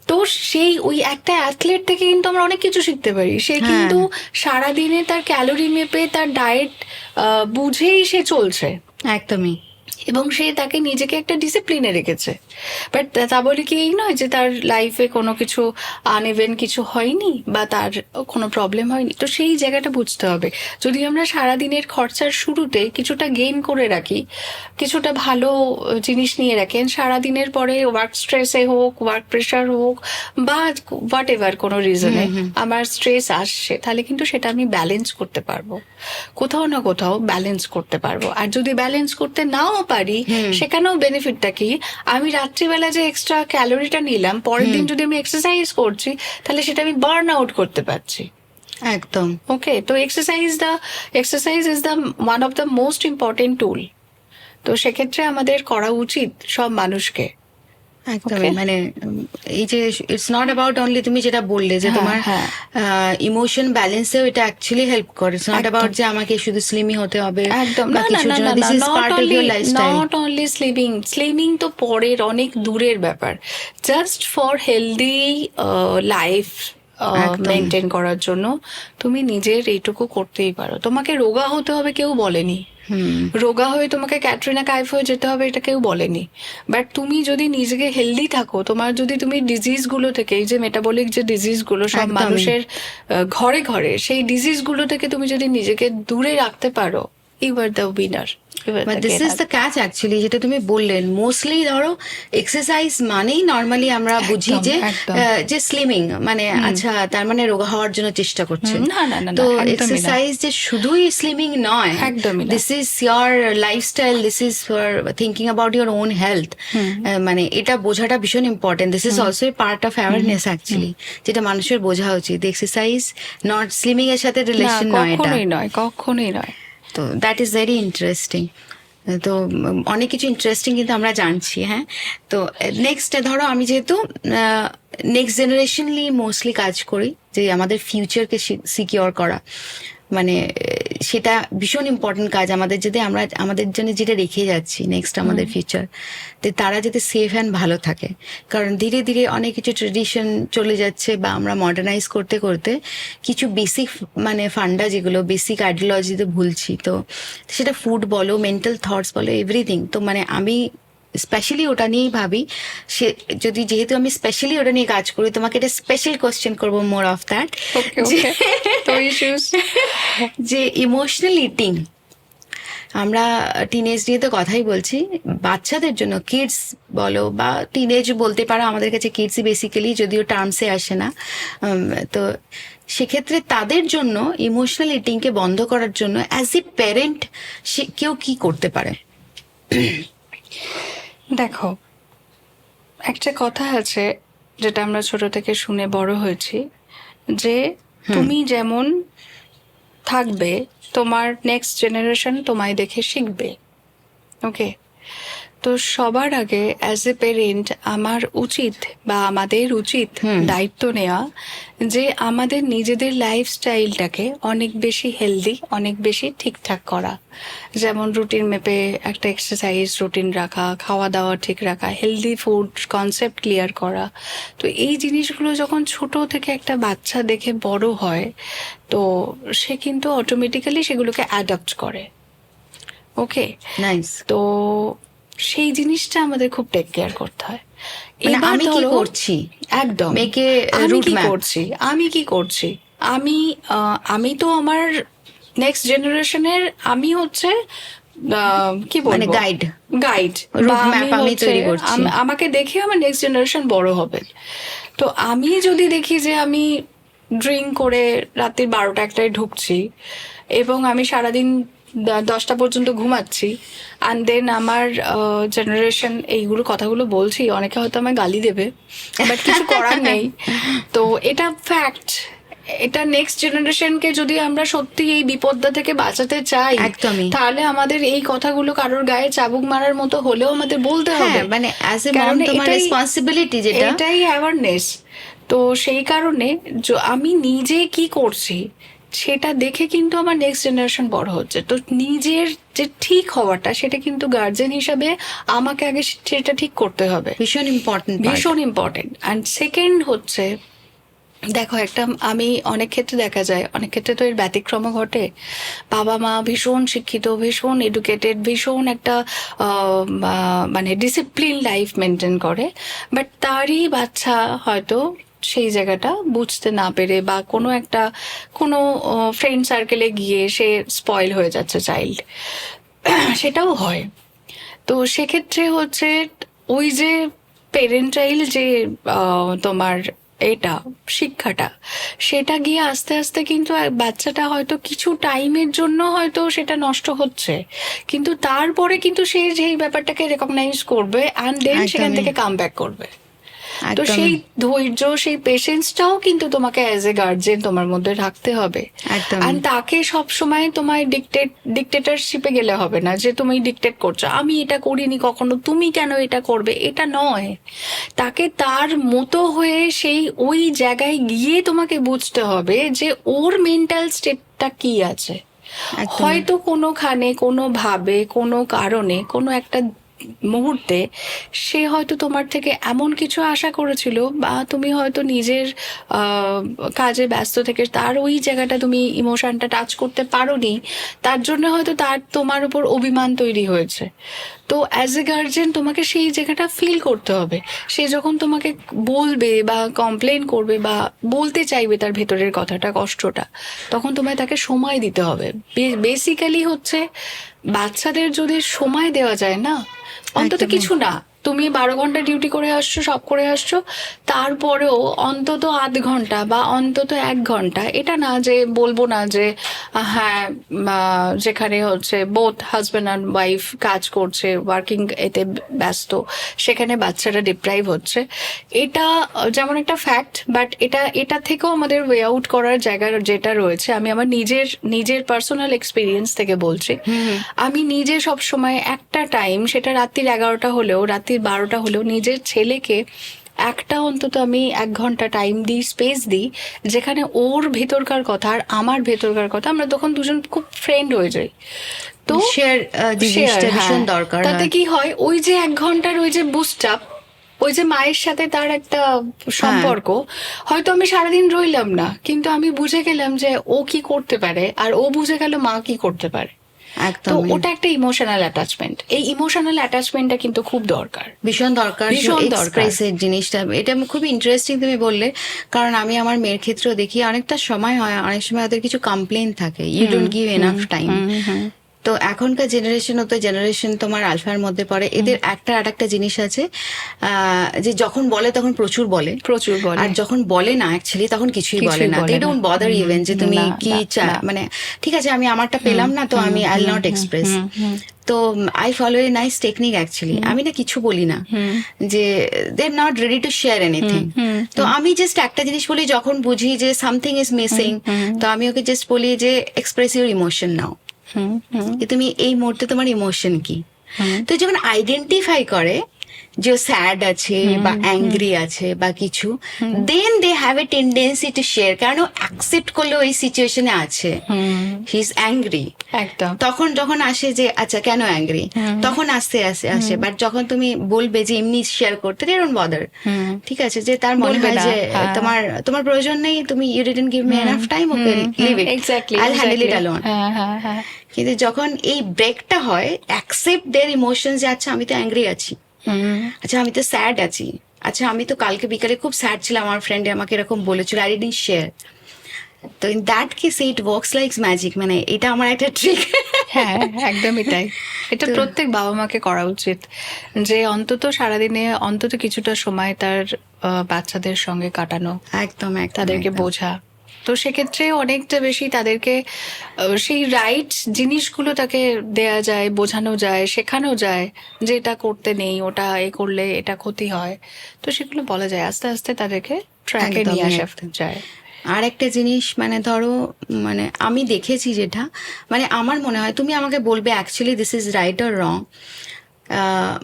তো সেই ওই একটা অ্যাথলেট থেকে কিন্তু আমরা অনেক কিছু শিখতে পারি। সে কিন্তু সারাদিনে তার ক্যালোরি মেপে, তার ডায়েট বুঝেই সে চলছে, একদমই, এবং সে তাকে নিজেকে একটা ডিসিপ্লিনে রেখেছে। বাট তা বলে কি এই নয় যে তার লাইফে কোনো কিছু আনইভেন কিছু হয়নি বা তার কোনো প্রবলেম হয়নি। তো সেই জায়গাটা বুঝতে হবে। যদি আমরা সারাদিনের খরচার শুরুতে কিছুটা গেইন করে রাখি, কিছুটা ভালো জিনিস নিয়ে রাখেন, সারাদিনের পরে ওয়ার্ক স্ট্রেসে হোক, ওয়ার্ক প্রেশার হোক, বা হোয়াট এভার কোনো রিজনে আমার স্ট্রেস আসছে, তাহলে কিন্তু সেটা আমি ব্যালেন্স করতে পারবো, কোথাও না কোথাও ব্যালেন্স করতে পারবো। আর যদি ব্যালেন্স করতে নাও পারি, সেখানেও বেনিফিটটা কি, আমি রাত্রিবেলা যে এক্সট্রা ক্যালোরিটা নিলাম, পরের দিন যদি আমি এক্সারসাইজ করছি, তাহলে সেটা আমি বার্ন আউট করতে পারছি। একদম। ওকে, তো exercise is the one of the most important tool. তো সেক্ষেত্রে আমাদের করা উচিত সব মানুষকে। একদমই, মানে এই যে ইটস নট অ্যাবাউট অনলি, তুমি যেটা বললে যে তোমার ইমোশন ব্যালেন্সেও এটা অ্যাকচুয়ালি হেল্প করে। ইটস নট অ্যাবাউট যে আমাকে শুধু স্লিমই হতে হবে, একদম না, নট অনলি স্লিমিং তো পরের অনেক দূরের ব্যাপার। Just for healthy life maintain করার জন্য তুমি নিজের এইটুকু করতেই পারো। তোমাকে রোগা হতে হবে কেউ বলেনি, রোগা হয়ে তোমাকে ক্যাটরিনা কাইফ হয়ে যেতে হবে এটা কেউ বলেনি। বাট তুমি যদি নিজেকে হেলদি থাকো, তোমার যদি তুমি ডিজিজ গুলো থেকে, এই যে মেটাবলিক যে ডিজিজ গুলো সব মানুষের ঘরে ঘরে, সেই ডিজিজ গুলো থেকে তুমি যদি নিজেকে দূরে রাখতে পারো, you are the winner. This is the catch actually, যেটা তুমি বললেন। মোস্টলি ধরো এক্সারসাইজ মানেই নর্মালি আমরা বুঝি যে স্লিমিং, মানে আচ্ছা তার মানে রোগা হওয়ার জন্য চেষ্টা করছে। তো এক্সারসাইজ যে শুধুই স্লিমিং নয়, একদমই, this is your lifestyle, this is for thinking about your own health. মানে এটা বোঝাটা ভীষণ important. This is also a part of awareness actually, যেটা মানুষের বোঝা উচিত। এক্সারসাইজ নট স্লিমিং এর সাথে রিলেশন নয়, কখনোই নয়। তো দ্যাট ইজ ভেরি ইন্টারেস্টিং। তো অনেক কিছু ইন্টারেস্টিং কিন্তু আমরা জানছি। হ্যাঁ, তো নেক্সট ধরো আমি যেহেতু নেক্সট জেনারেশনলি মোস্টলি কাজ করি, যে আমাদের ফিউচারকে সিকিওর করা, মানে সেটা ভীষণ ইম্পর্টেন্ট কাজ আমাদের, যদি আমরা আমাদের জন্য যেটা রেখে যাচ্ছি নেক্সট আমাদের ফিউচার, তো তারা যাতে সেফ অ্যান্ড ভালো থাকে। কারণ ধীরে ধীরে অনেক কিছু ট্রেডিশন চলে যাচ্ছে, বা আমরা মডার্নাইজ করতে করতে কিছু বেসিক মানে ফান্ডা, যেগুলো বেসিক আইডিওলজিতে ভুলছি। তো সেটা ফুড বলো, মেন্টাল থটস বলো, এভরিথিং। তো মানে আমি স্পেশালি ওটা নিয়েই ভাবি। সে যদি, যেহেতু আমি স্পেশালি ওটা নিয়ে কাজ করি, তোমাকে একটা স্পেশাল কোশ্চেন করবো মোর অফ দ্যাট, তো ইস্যুস যে ইমোশনাল ইটিং, আমরা টিনেজ নিয়ে তো কথাই বলছি, বাচ্চাদের জন্য, কিডস বলো বা টিনেজ বলতে পারো, আমাদের কাছে কিডসই বেসিক্যালি, যদিও টার্মসে আসে না। তো সেক্ষেত্রে তাদের জন্য ইমোশনাল ইটিংকে বন্ধ করার জন্য অ্যাজ এ প্যারেন্ট সে কেউ কি করতে পারে? দেখো, একটা কথা আছে যেটা আমরা ছোট থেকে শুনে বড় হয়েছি, যে তুমি যেমন থাকবে তোমার নেক্সট জেনারেশন তোমায় দেখে শিখবে। ওকে, তো সবার আগে অ্যাজ এ পেরেন্ট আমার উচিত বা আমাদের উচিত দায়িত্ব নেওয়া যে আমাদের নিজেদের লাইফস্টাইলটাকে অনেক বেশি হেলদি, অনেক বেশি ঠিকঠাক করা। যেমন রুটিন মেপে একটা এক্সারসাইজ রুটিন রাখা, খাওয়া দাওয়া ঠিক রাখা, হেলদি ফুড কনসেপ্ট ক্লিয়ার করা। তো এই জিনিসগুলো যখন ছোট থেকে একটা বাচ্চা দেখে বড় হয়, তো সে কিন্তু অটোমেটিক্যালি সেগুলোকে অ্যাডপ্ট করে। ওকে, নাইস। তো সেই জিনিসটা আমাদের খুব টেক কেয়ার করতে হয়। মানে এবার আমি কি ধরো, করছি, একদম মেকে আমি রুট কি ম্যাপ। করছি, আমি কি করছি, আমি তো আমার নেক্সট জেনারেশনের আমি হচ্ছে কি মানে বলবো, গাইড, গাইড রুট বা ম্যাপ আমি হচ্ছে তৈরি করছি। আমাকে দেখে আমার নেক্সট জেনারেশন বড় হবে। তো আমি যদি দেখি যে আমি ড্রিঙ্ক করে রাত্রি 12টা-1টায় ঢুকছি এবং আমি সারাদিন 10টা পর্যন্ত ঘুমাচ্ছি, অ্যান্ড দেন আমার জেনারেশন, এইগুলো কথাগুলো বলছি, অনেকে হয়তো আমায় গালি দেবে, বাট কিছু করার নেই। তো এটা ফ্যাক্ট। এটা নেক্সট জেনারেশনকে যদি আমরা সত্যি এই বিপদটা থেকে বাঁচাতে চাই, একদমই। তাহলে আমাদের এই কথাগুলো কারোর গায়ে চাবুক মারার মতো হলেও আমাদের বলতে হবে। হ্যাঁ, মানে অ্যাজ এ মম কারণ তোমার এটাই- রেসপন্সিবিলিটি, যেটা এটাই অ্যাওয়ারনেস। তো সেই কারণে আমি নিজে কি করছি সেটা দেখে কিন্তু আমার নেক্সট জেনারেশন বড় হচ্ছে। তো নিজের যে ঠিক হওয়াটা, সেটা কিন্তু গার্জেন হিসাবে আমাকে আগে সেটা ঠিক করতে হবে, ভীষণ ইম্পর্টেন্ট, ভীষণ ইম্পর্টেন্ট। অ্যান্ড সেকেন্ড হচ্ছে, দেখো, একটা আমি অনেক ক্ষেত্রে দেখা যায়, অনেক ক্ষেত্রে তো এর ব্যতিক্রম ঘটে, বাবা মা ভীষণ শিক্ষিত, ভীষণ এডুকেটেড, ভীষণ একটা মানে ডিসিপ্লিন লাইফ মেনটেন করে, বাট তারই বাচ্চা হয়তো সেই জায়গাটা বুঝতে না পেরে বা কোনো ফ্রেন্ড সার্কেলে গিয়ে সে স্পয়েল হয়ে যাচ্ছে চাইল্ড, সেটাও হয়। তো সেক্ষেত্রে হচ্ছে ওই যে পেরেন্টাইল যে তোমার এটা শিক্ষাটা, সেটা গিয়ে আস্তে আস্তে কিন্তু বাচ্চাটা হয়তো কিছু টাইমের জন্য হয়তো সেটা নষ্ট হচ্ছে, কিন্তু তারপরে কিন্তু সে যেই ব্যাপারটাকে রেকগনাইজ করবে অ্যান্ড দেন সেখান থেকে কাম ব্যাক করবে। তো সেই ধৈর্য, সেই পেশেন্সটাও কিন্তু তোমাকে অ্যাজ এ গার্জেন তোমার মধ্যে রাখতে হবে। আর তাকে সব সময় তোমায় ডিক্টেটরশিপে গেলে হবে না, যে তুমি ডিক্টেট করছো, আমি এটা করিনি কখনো, তুমি কেন এটা করবে, এটা নয়। তাকে তার মতো হয়ে সেই ওই জায়গায় গিয়ে তোমাকে বুঝতে হবে যে ওর মেন্টাল স্টেটটা কি আছে। হয়তো কোনোখানে, কোনোভাবে, কোনো কারণে, কোনো একটা মুহূর্তে সে হয়তো তোমার থেকে এমন কিছু আশা করেছিল, বা তুমি হয়তো নিজের কাজে ব্যস্ত থেকে তার ওই জায়গাটা তুমি ইমোশনটা টাচ করতে পারোনি, তার জন্য হয়তো তার তোমার উপর অভিমান তৈরি হয়েছে। তো অ্যাজ এ গার্জেন তোমাকে সেই জায়গাটা ফিল করতে হবে। সে যখন তোমাকে বলবে বা কমপ্লেন করবে বা বলতে চাইবে তার ভেতরের কথাটা, কষ্টটা, তখন তোমায় তাকে সময় দিতে হবে। বেসিক্যালি হচ্ছে, বাচ্চাদের যদি সময় দেওয়া যায় না, অন্তত কিছু না, তুমি 12 ঘন্টা ডিউটি করে আসছো, সব করে আসছো, তারপরেও অন্তত আধ ঘন্টা বা অন্তত 1 ঘন্টা, এটা না যে বলবো না যে হ্যাঁ, যেখানে হচ্ছে বোথ হাজব্যান্ড অ্যান্ড ওয়াইফ কাজ করছে, ওয়ার্কিং এতে ব্যস্ত, সেখানে বাচ্চারা ডিপ্রাইভ হচ্ছে, এটা যেমন একটা ফ্যাক্ট, বাট এটা থেকেও আমাদের ওয়ে আউট করার জায়গা যেটা রয়েছে, আমি আমার নিজের পার্সোনাল এক্সপিরিয়েন্স থেকে বলছি। আমি নিজে সব সময় একটা টাইম, সেটা রাত্রির 11টা হলেও, রাত্রির 12টা হলেও, নিজের ছেলেকে একটা অন্তত আমি 1 ঘন্টা টাইম দিই, স্পেস দিই, যেখানে ওর ভেতরকার কথা আর আমার ভেতরকার কথা, আমরা তখন দুজন খুব ফ্রেন্ড হয়ে যাই। তো জিনিসটা ভীষণ দরকার। তাতে কি হয়, ওই যে 1 ঘন্টার ওই যে বুস্ট আপ, ওই যে মায়ের সাথে তার একটা সম্পর্ক, হয়তো আমি সারাদিন রইলাম না, কিন্তু আমি বুঝে গেলাম যে ও কি করতে পারে, আর ও বুঝে গেল মা কি করতে পারে। একদম তো ওটা একটা ইমোশনাল অ্যাটাচমেন্ট। এই ইমোশনাল অ্যাটাচমেন্টটা কিন্তু খুব দরকার, ভীষণ দরকার, ভীষণ দরকার। এক্সপ্রেসের জিনিসটা, এটা খুবই ইন্টারেস্টিং তুমি বললে। কারণ আমি আমার মেয়ের ক্ষেত্রেও দেখি অনেকটা সময় হয়, অনেক সময় ওদের কিছু কমপ্লেন থাকে, you don't give enough time. তো এখনকার জেনারেশন, তো জেনারেশন তোমার আলফার মধ্যে পড়ে, এদের একটা আর একটা জিনিস আছে, যে যখন বলে তখন প্রচুর বলে, প্রচুর বলে, আর যখন বলে না অ্যাকচুয়ালি তখন কিছুই বলে না। দে ডোন্ট বদার ইভেন যে তুমি কি মানে ঠিক আছে আমি আমারটা পেলাম না তো আমি আই উইল নট এক্সপ্রেস। তো I follow a nice technique actually, আমি না কিছু বলি না, যে they are not ready to share anything. তো আমি জাস্ট একটা জিনিস বলি, যখন বুঝি যে সামথিং ইজ মিসিং, তো আমি ওকে জাস্ট বলি যে এক্সপ্রেস ইউর ইমোশন নাও, যে তুমি এই মুহূর্তে তোমার ইমোশন কি। তো যখন আইডেন্টিফাই করে যে স্যাড আছে বা অ্যাংরি আছে বা কিছু, then they have a tendency to share, কারণ ও অ্যাকসেপ্ট করলে ওই সিচুয়েশনে আছে, হি ইজ অ্যাংরি। একদম। তখন যখন আসে যে আচ্ছা কেন অ্যাংরি, তখন আস্তে আস্তে আসে। বাট যখন তুমি বলবে যে এমনি শেয়ার করতে, দে ডোন্ট বদার, ঠিক আছে, যে তার মনে হয় যে তোমার প্রয়োজন নেই, তুমি you didn't give me enough time, okay leave it, I will handle it alone. কিন্তু যখন এই ব্রেকটা হয়, অ্যাকসেপ্ট দেয়ার ইমোশনস, যে আচ্ছা আমি তো অ্যাংরি আছি, আচ্ছা আমি তো স্যাড আছি, আচ্ছা আমি তো কালকে বিকালে খুব স্যাড ছিলাম, আমার ফ্রেন্ডে আমাকে এরকম বলেছিল, আই ডিডন্ট শেয়ার। তো in that case it works like magic, মানে এটা আমার একটা ট্রিক। হ্যাঁ, একদমই তাই। এটা প্রত্যেক বাবা মাকে করা উচিত, যে অন্তত সারাদিনে অন্তত কিছুটা সময় তার বাচ্চাদের সঙ্গে কাটানো, একদম তাদেরকে বোঝা। তো সেক্ষেত্রে অনেকটা বেশি তাদেরকে সেই রাইট জিনিসগুলো তাকে দেয়া যায়, বোঝানো যায়, শেখানো যায়, যে এটা করতে নেই, ওটা এ করলে এটা ক্ষতি হয়। তো সেগুলো বলা যায়, আস্তে আস্তে তাদেরকে ট্র্যাকে নিয়ে আসা যায়। আর একটা জিনিস, মানে ধরো, মানে আমি দেখেছি যেটা, মানে আমার মনে হয়, তুমি আমাকে বলবে actually this is right or wrong,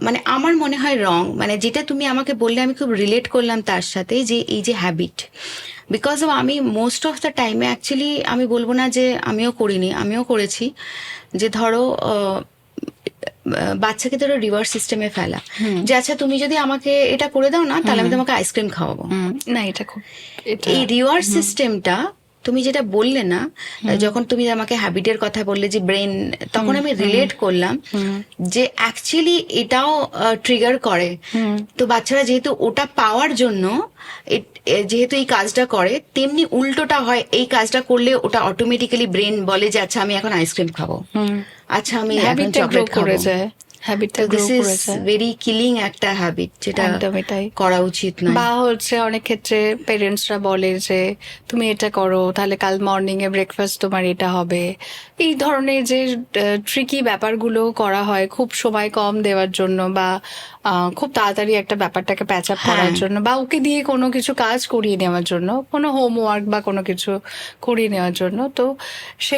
মানে আমার মনে হয় রং, মানে যেটা তুমি আমাকে বললে আমি খুব রিলেট করলাম তার সাথে, যে এই যে হ্যাবিট, বিকজ আমি মোস্ট অফ দ্য টাইমে অ্যাকচুয়ালি আমি বলবো না যে আমিও করিনি, আমিও করেছি, যে ধরো বাচ্চাকে ধরো রিভার্স সিস্টেমে ফেলা, যে আচ্ছা তুমি যদি আমাকে এটা করে দাও না তাহলে আমি তোমাকে আইসক্রিম খাওয়াবো না। এটা খুব, এই রিভার্স সিস্টেমটা তুমি যেটা বললে না, যখন তুমি আমাকে হ্যাবিটের কথা বললে যে ব্রেন, তখন আমি রিলেট করলাম যে অ্যাকচুয়ালি এটাও ট্রিগার করে। তো বাচ্চারা যেহেতু ওটা পাওয়ার জন্য যেহেতু এই কাজটা করে, তেমনি উল্টোটা হয়, এই কাজটা করলে ওটা অটোমেটিক্যালি ব্রেন বলে যে আচ্ছা আমি এখন আইসক্রিম খাবো, আচ্ছা আমি এখন চকলেট খাবো। দিস ইজ ভেরি কিলিং একটা হ্যাবিট, যেটা করা উচিত না। বা হচ্ছে অনেক ক্ষেত্রে পেরেন্টসরা বলে যে তুমি এটা করো তাহলে কাল মর্নিং এ ব্রেকফাস্ট তোমার এটা হবে, এই ধরনের যে ট্রিকি ব্যাপারগুলো করা হয় খুব সময় কম দেওয়ার জন্য, বা খুব তাড়াতাড়ি একটা ব্যাপারটাকে প্যাচ আপ করার জন্য, বা ওকে দিয়ে কোনো কিছু কাজ করিয়ে নেওয়ার জন্য, কোনো হোমওয়ার্ক বা কোনো কিছু করিয়ে নেওয়ার জন্য। তো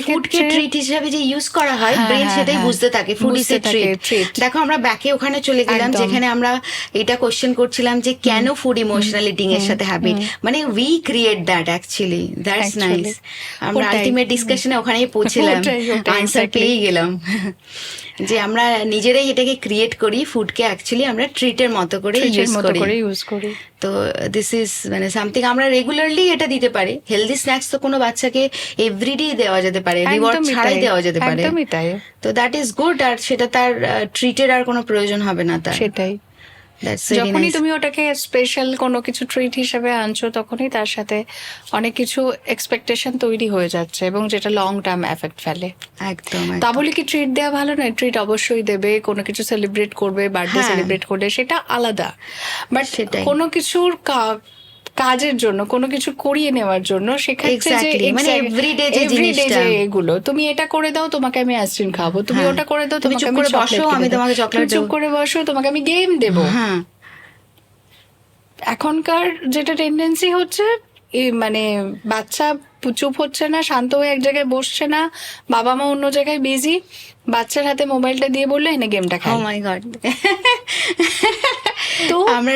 ফুডকে ট্রিট হিসেবে যে ইউজ করা হয়, ব্রেন সেটাই বুঝতে থাকে, ফুড ইজ এ ট্রিট। দেখো আমরা ব্যাকে ওখানে চলে গেলাম, যেখানে আমরা এটা কোশ্চেন করছিলাম যে কেন ফুড ইমোশনাল ইটিং এর সাথে হ্যাবিট, মানে we create that actually, that's nice. আমরা আলটিমেট ডিসকাশনে ওখানেই পৌঁছলাম, আনসার পেয়ে গেলাম, যে আমরা নিজেরাই এটাকে ক্রিয়েট করি, ফুডকে অ্যাকচুয়ালি আমরা ট্রিটের মতো করে ইউজ করি। তো দিস ইজ মানে সামথিং আমরা রেগুলারলি এটা দিতে পারি। হেলদি স্ন্যাক্স তো কোনো বাচ্চাকে এভরিডে দেওয়া যেতে পারে, রিওয়ার্ড ছাড়াই দেওয়া যেতে পারে, তো দ্যাট ইজ গুড। আর সেটা তার ট্রিটের আর কোনো প্রয়োজন হবে না তার। সেটাই, যখনই তুমি ওটাকে স্পেশাল কোনো কিছু ট্রিট হিসেবে আনছো, তখনই তার সাথে অনেক কিছু এক্সপেকটেশন তৈরি হয়ে যাচ্ছে, এবং যেটা লং টার্ম এফেক্ট ফেলে। একদম। তা বলে কি ট্রিট দেওয়া ভালো নয়, ট্রিট অবশ্যই দেবে, কোনো কিছু সেলিব্রেট করবে, বার্থডে সেলিব্রেট করলে সেটা আলাদা, বাট কোনো কিছুর কাজের জন্য, কোনো কিছু করিয়ে নেওয়ার জন্য, সেক্ষেত্রে মানে এভরিডে যে জিনিসটা, এগুলো তুমি এটা করে দাও তোমাকে আমি আইসক্রিম খাবো, তুমি ওটা করে দাও তুমি চুপ করে বসো আমি তোমাকে চকলেট দেব, চুপ করে বসো তোমাকে আমি গেম দেবো। এখনকার যেটা টেন্ডেন্সি হচ্ছে, মানে বাচ্চা চুপ হচ্ছে না, শান্ত হয়ে এক জায়গায় বসছে না, বাবা মা অন্য জায়গায় বিজি, বাচ্চার হাতে মোবাইলটা দিয়ে বললো এনে গেমটা খাও। ও মাই গড। তো আমরা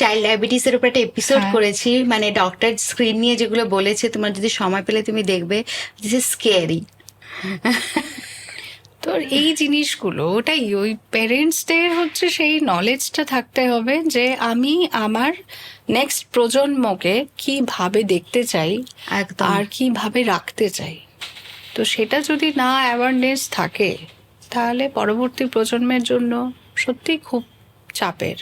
চাইল্ড ডায়াবেটিস এর উপর একটা এপিসোড করেছি, মানে ডক্টর স্ক্রিন নিয়ে যেগুলো বলেছে, তোমার যদি সময় পেলে তুমি দেখবে, দিস ইজ স্কেয়ারি। তো এই জিনিসগুলো, ওটাই ওই প্যারেন্টসদের হচ্ছে সেই নলেজটা থাকতে হবে যে আমি আমার নেক্সট প্রজন্মকে কিভাবে দেখতে চাই আর কিভাবে রাখতে চাই। তো তো সেটা যদি না অ্যাওয়ারনেস থাকে তাহলে পরবর্তী প্রজন্মের জন্য সত্যি খুব চাপের।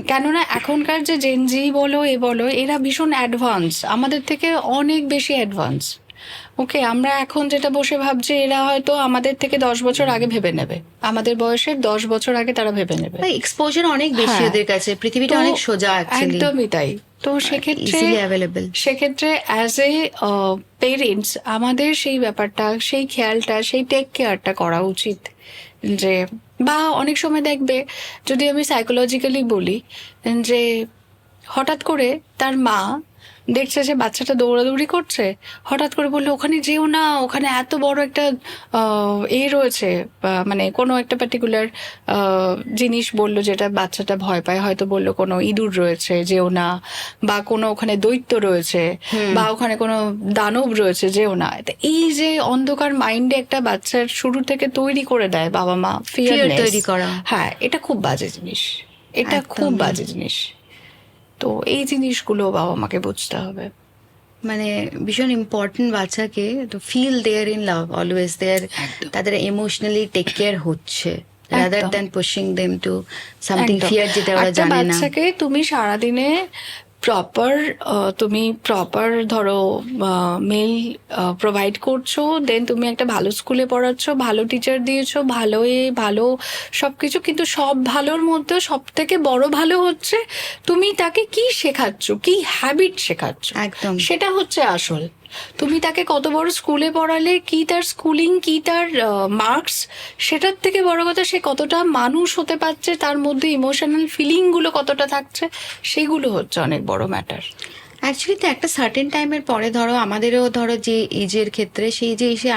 কেননা এখনকার যে জেনজি বলো বলো এরা ভীষণ অ্যাডভান্স, আমাদের থেকে অনেক বেশি অ্যাডভান্স। ওকে, আমরা এখন যেটা বসে ভাবছি এরা হয়তো আমাদের থেকে 10 বছর আগে ভেবে নেবে, আমাদের বয়সের 10 বছর আগে তারা ভেবে নেবে। এক্সপোজার অনেক বেশি হ্যাঁ। ওদের কাছে, পৃথিবীটা তো অনেক সোজা অ্যাকচুয়ালি, একদমই তাই। তো সেক্ষেত্রে easily available. As a parents আমাদের সেই ব্যাপারটা, সেই খেয়ালটা, সেই টেক কেয়ারটা করা উচিত। যে বা অনেক সময় দেখবে, যদি আমি সাইকোলজিক্যালি বলি, যে হঠাৎ করে তার মা দেখছে যে বাচ্চাটা দৌড়াদৌড়ি করছে, হঠাৎ করে বললো ওখানে যেও না, ওখানে এত বড় একটা রয়েছে, মানে কোনো একটা পার্টিকুলার জিনিস বললো যেটা বাচ্চাটা ভয় পায়, হয়তো বললো কোনো ইঁদুর রয়েছে যেও না, বা কোনো ওখানে দৈত্য রয়েছে, বা ওখানে কোনো দানব রয়েছে যেও না। তো এই যে অন্ধকার মাইন্ডে একটা বাচ্চার শুরু থেকে তৈরি করে দেয় বাবা মা, ফিয়ার ফিয়ারনেস তৈরি করা, হ্যাঁ, এটা খুব বাজে জিনিস, এটা খুব একদম। বাজে জিনিস। তো এই জিনিসগুলো বাবা মাকে বুঝতে হবে। মানে ভীষণ ইম্পর্টেন্ট বাচ্চাকে তো feel there in love always there, একদম। তাদের ইমোশনালি টেক কেয়ার হচ্ছে রাদার একদম। Than pushing them to something একদম। ফিয়ার যেটা ওরা একটা জানে না। বাচ্চাকে তুমি সারাদিনে প্রপার ধরো মেল প্রোভাইড করছো, দেন তুমি একটা ভালো স্কুলে পড়াচ্ছ, ভালো টিচার দিয়েছো, ভালো সবকিছু, কিন্তু সব ভালোর মধ্যে সব থেকে বড় ভালো হচ্ছে তুমি তাকে কি শেখাচ্ছ, কি হ্যাবিট শেখাচ্ছ, একদম। সেটা হচ্ছে আসল। তুমি তাকে কত বড় স্কুলে পড়ালে, কি তার স্কুলিং, কি তার মার্কস, সেটার থেকে বড় কথা সে কতটা মানুষ হতে পারছে, তার মধ্যে ইমোশনাল ফিলিংগুলো কতটা থাকছে, সেগুলো হচ্ছে অনেক বড় ম্যাটার। অ্যাকচুয়ালি তো একটা সার্টেন টাইমের পরে ধরো আমাদেরও ধরো যে এজের ক্ষেত্রে সেই যে এসে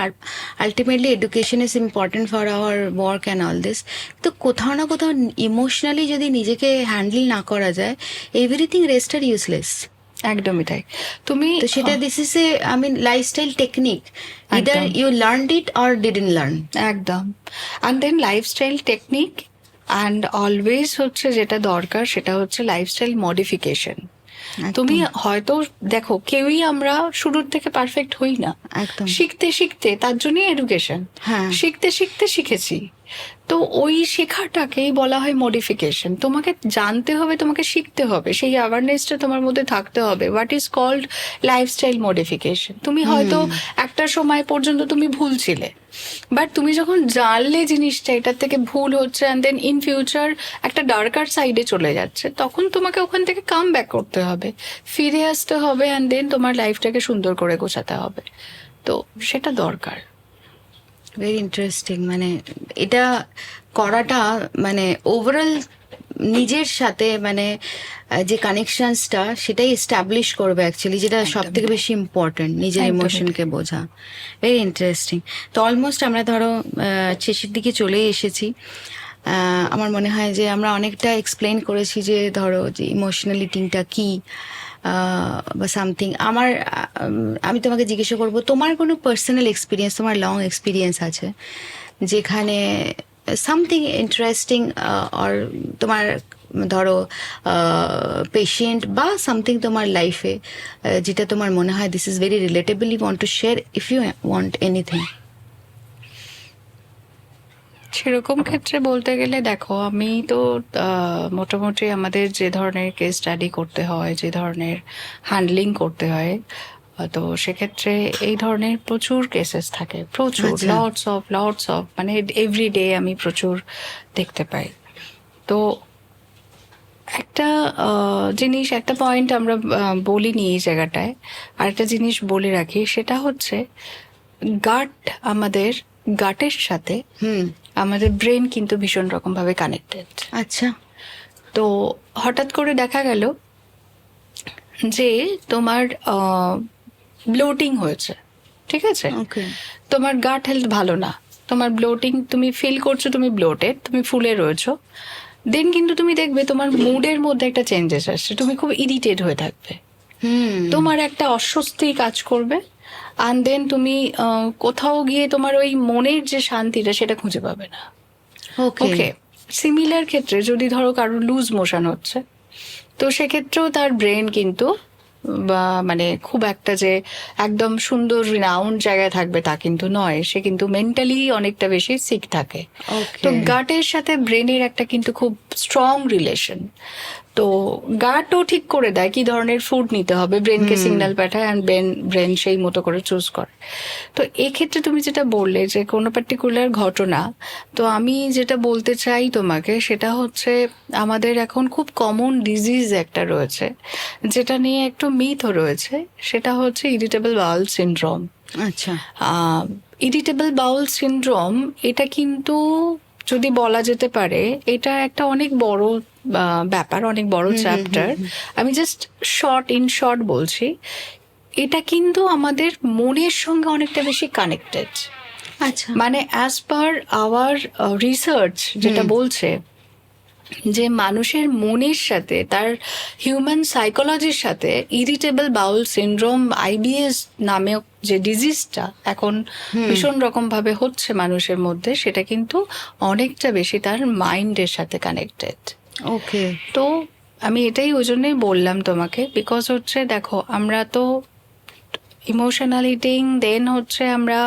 ultimately education is important for our work and all this, তো কোথাও না কোথাও ইমোশনালি যদি নিজেকে হ্যান্ডেল না করা যায়, এভরিথিং রেস্ট আর ইউজলেস। একদমই তাই। তুমি তো সেটা this is a I mean lifestyle technique, either একদম। You learned it or didn't learn. একদম। And then lifestyle technique, and always হচ্ছে যেটা দরকার সেটা হচ্ছে লাইফস্টাইল মডিফিকেশন। তুমি হয়তো দেখো কেউই আমরা শুরুর থেকে পারফেক্ট হই না, একদম। শিখতে শিখতে, তার জন্যই এডুকেশন, হ্যাঁ। শিখতে শিখতে শিখেছি। তো ওই শেখাটাকেই বলা হয় মডিফিকেশন। তোমাকে জানতে হবে, তোমাকে শিখতে হবে, সেই অ্যাওয়ারনেসটা তোমার মধ্যে থাকতে হবে। What is called lifestyle modification. তুমি হয়তো একটা সময় পর্যন্ত তুমি ভুল ছিলে, বাট তুমি যখন জানলে জিনিসটা এটার থেকে ভুল হচ্ছে, অ্যান্ড দেন ইন ফিউচার একটা ডার্কার সাইডে চলে যাচ্ছে, তখন তোমাকে ওখান থেকে কাম ব্যাক করতে হবে, ফিরে আসতে হবে, অ্যান্ড দেন তোমার লাইফটাকে সুন্দর করে গোছাতে হবে। তো সেটা দরকার। Very interesting. মানে এটা করাটা মানে ওভারঅল নিজের সাথে মানে যে কানেকশনসটা সেটাই এস্টাবলিশ করবে অ্যাকচুয়ালি, যেটা সব থেকে বেশি ইম্পর্টেন্ট, নিজের একদমই ইমোশনকে বোঝা। Very interesting. তো অলমোস্ট আমরা ধরো শেষের দিকে চলে এসেছি। আমার মনে হয় যে আমরা অনেকটা এক্সপ্লেন করেছি যে ধরো যে ইমোশনাল ইটিংটা কি বা সামথিং। আমি তোমাকে জিজ্ঞাসা করবো, তোমার কোনো পার্সোনাল এক্সপিরিয়েন্স, তোমার লং এক্সপিরিয়েন্স আছে যেখানে সামথিং ইন্টারেস্টিং অর তোমার ধরো পেশেন্ট বা সামথিং তোমার লাইফে যেটা তোমার মনে হয় this is very relatable, you want to share if you want anything? সেরকম ক্ষেত্রে বলতে গেলে দেখো, আমি তো মোটামুটি আমাদের যে ধরনের কেস স্টাডি করতে হয়, যে ধরনের হ্যান্ডলিং করতে হয়, তো সেক্ষেত্রে এই ধরনের প্রচুর কেসেস থাকে, প্রচুর, আচ্ছা। লটস অফ মানে এভরিডে আমি প্রচুর দেখতে পাই। তো একটা জিনিস, একটা পয়েন্ট আমরা বলিনি এই জায়গাটায়, আরেকটা জিনিস বলে রাখি, সেটা হচ্ছে গাট, আমাদের গাটের সাথে আমাদের ব্রেন কিন্তু ভীষণ রকম ভাবে কানেক্টেড। আচ্ছা। তো হঠাৎ করে দেখা গেল যে তোমার ব্লোটিং হয়েছে, ঠিক আছে, ওকে। তোমার গাট হেলথ ভালো না, তোমার ব্লোটিং, তুমি ফিল করছো তুমি ব্লোটেড, তুমি ফুলে রয়েছো, দেন কিন্তু তুমি দেখবে তোমার মুডের মধ্যে একটা চেঞ্জেস আসছে, তুমি খুব ইরিটেট হয়ে থাকবে, তোমার একটা অস্বস্তি কাজ করবে, অ্যান্ড দেন তুমি কোথাও গিয়ে তোমার ওই মনের যে শান্তিটা সেটা খুঁজে পাবে না। ওকে, সিমিলার ক্ষেত্রে যদি ধরো কারোর লুজ মোশন হচ্ছে, তো সেক্ষেত্রেও তার ব্রেন কিন্তু বা মানে খুব একটা যে একদম সুন্দর রিনাউন্ড জায়গায় থাকবে তা কিন্তু নয়, সে কিন্তু মেন্টালি অনেকটা বেশি সিক থাকে। তো ওকে। গাটের সাথে ব্রেনের একটা কিন্তু খুব স্ট্রং রিলেশন। তো গাটও ঠিক করে দেয় কি ধরনের ফুড নিতে হবে, ব্রেনকে সিগন্যাল পাঠায়, অ্যান্ড ব্রেন সেই মতো করে চুজ করে। তো এক্ষেত্রে তুমি যেটা বললে যে কোনো পার্টিকুলার ঘটনা, তো আমি যেটা বলতে চাই তোমাকে সেটা হচ্ছে আমাদের এখন খুব কমন ডিজিজ একটা রয়েছে যেটা নিয়ে একটু মিথও রয়েছে, সেটা হচ্ছে ইরিটেবল বাউল সিনড্রোম। আচ্ছা। ইরিটেবল বাউল সিনড্রোম এটা কিন্তু যদি বলা যেতে পারে এটা একটা অনেক বড় ব্যাপার, অনেক বড় চ্যাপ্টার। আমি জাস্ট শর্ট বলছি। এটা কিন্তু আমাদের মনের সঙ্গে অনেকটা বেশি কানেক্টেড। আচ্ছা। মানে অ্যাজ পার আওয়ার রিসার্চ যেটা বলছে যে মানুষের মনের সাথে, তার হিউম্যান সাইকোলজির সাথে ইরিটেবল বাউল সিনড্রোম আইবিএস নামে যে ডিজিজটা এখন ভীষণ রকম ভাবে হচ্ছে মানুষের মধ্যে, সেটা কিন্তু অনেকটা বেশি তার মাইন্ডের সাথে কানেক্টেড। ওকে। তো আমি এটাই ওই জন্যই বললাম তোমাকে, বিকজ হচ্ছে দেখো আমরা তো ইমোশনাল ইটিং, দেন হচ্ছে আমরা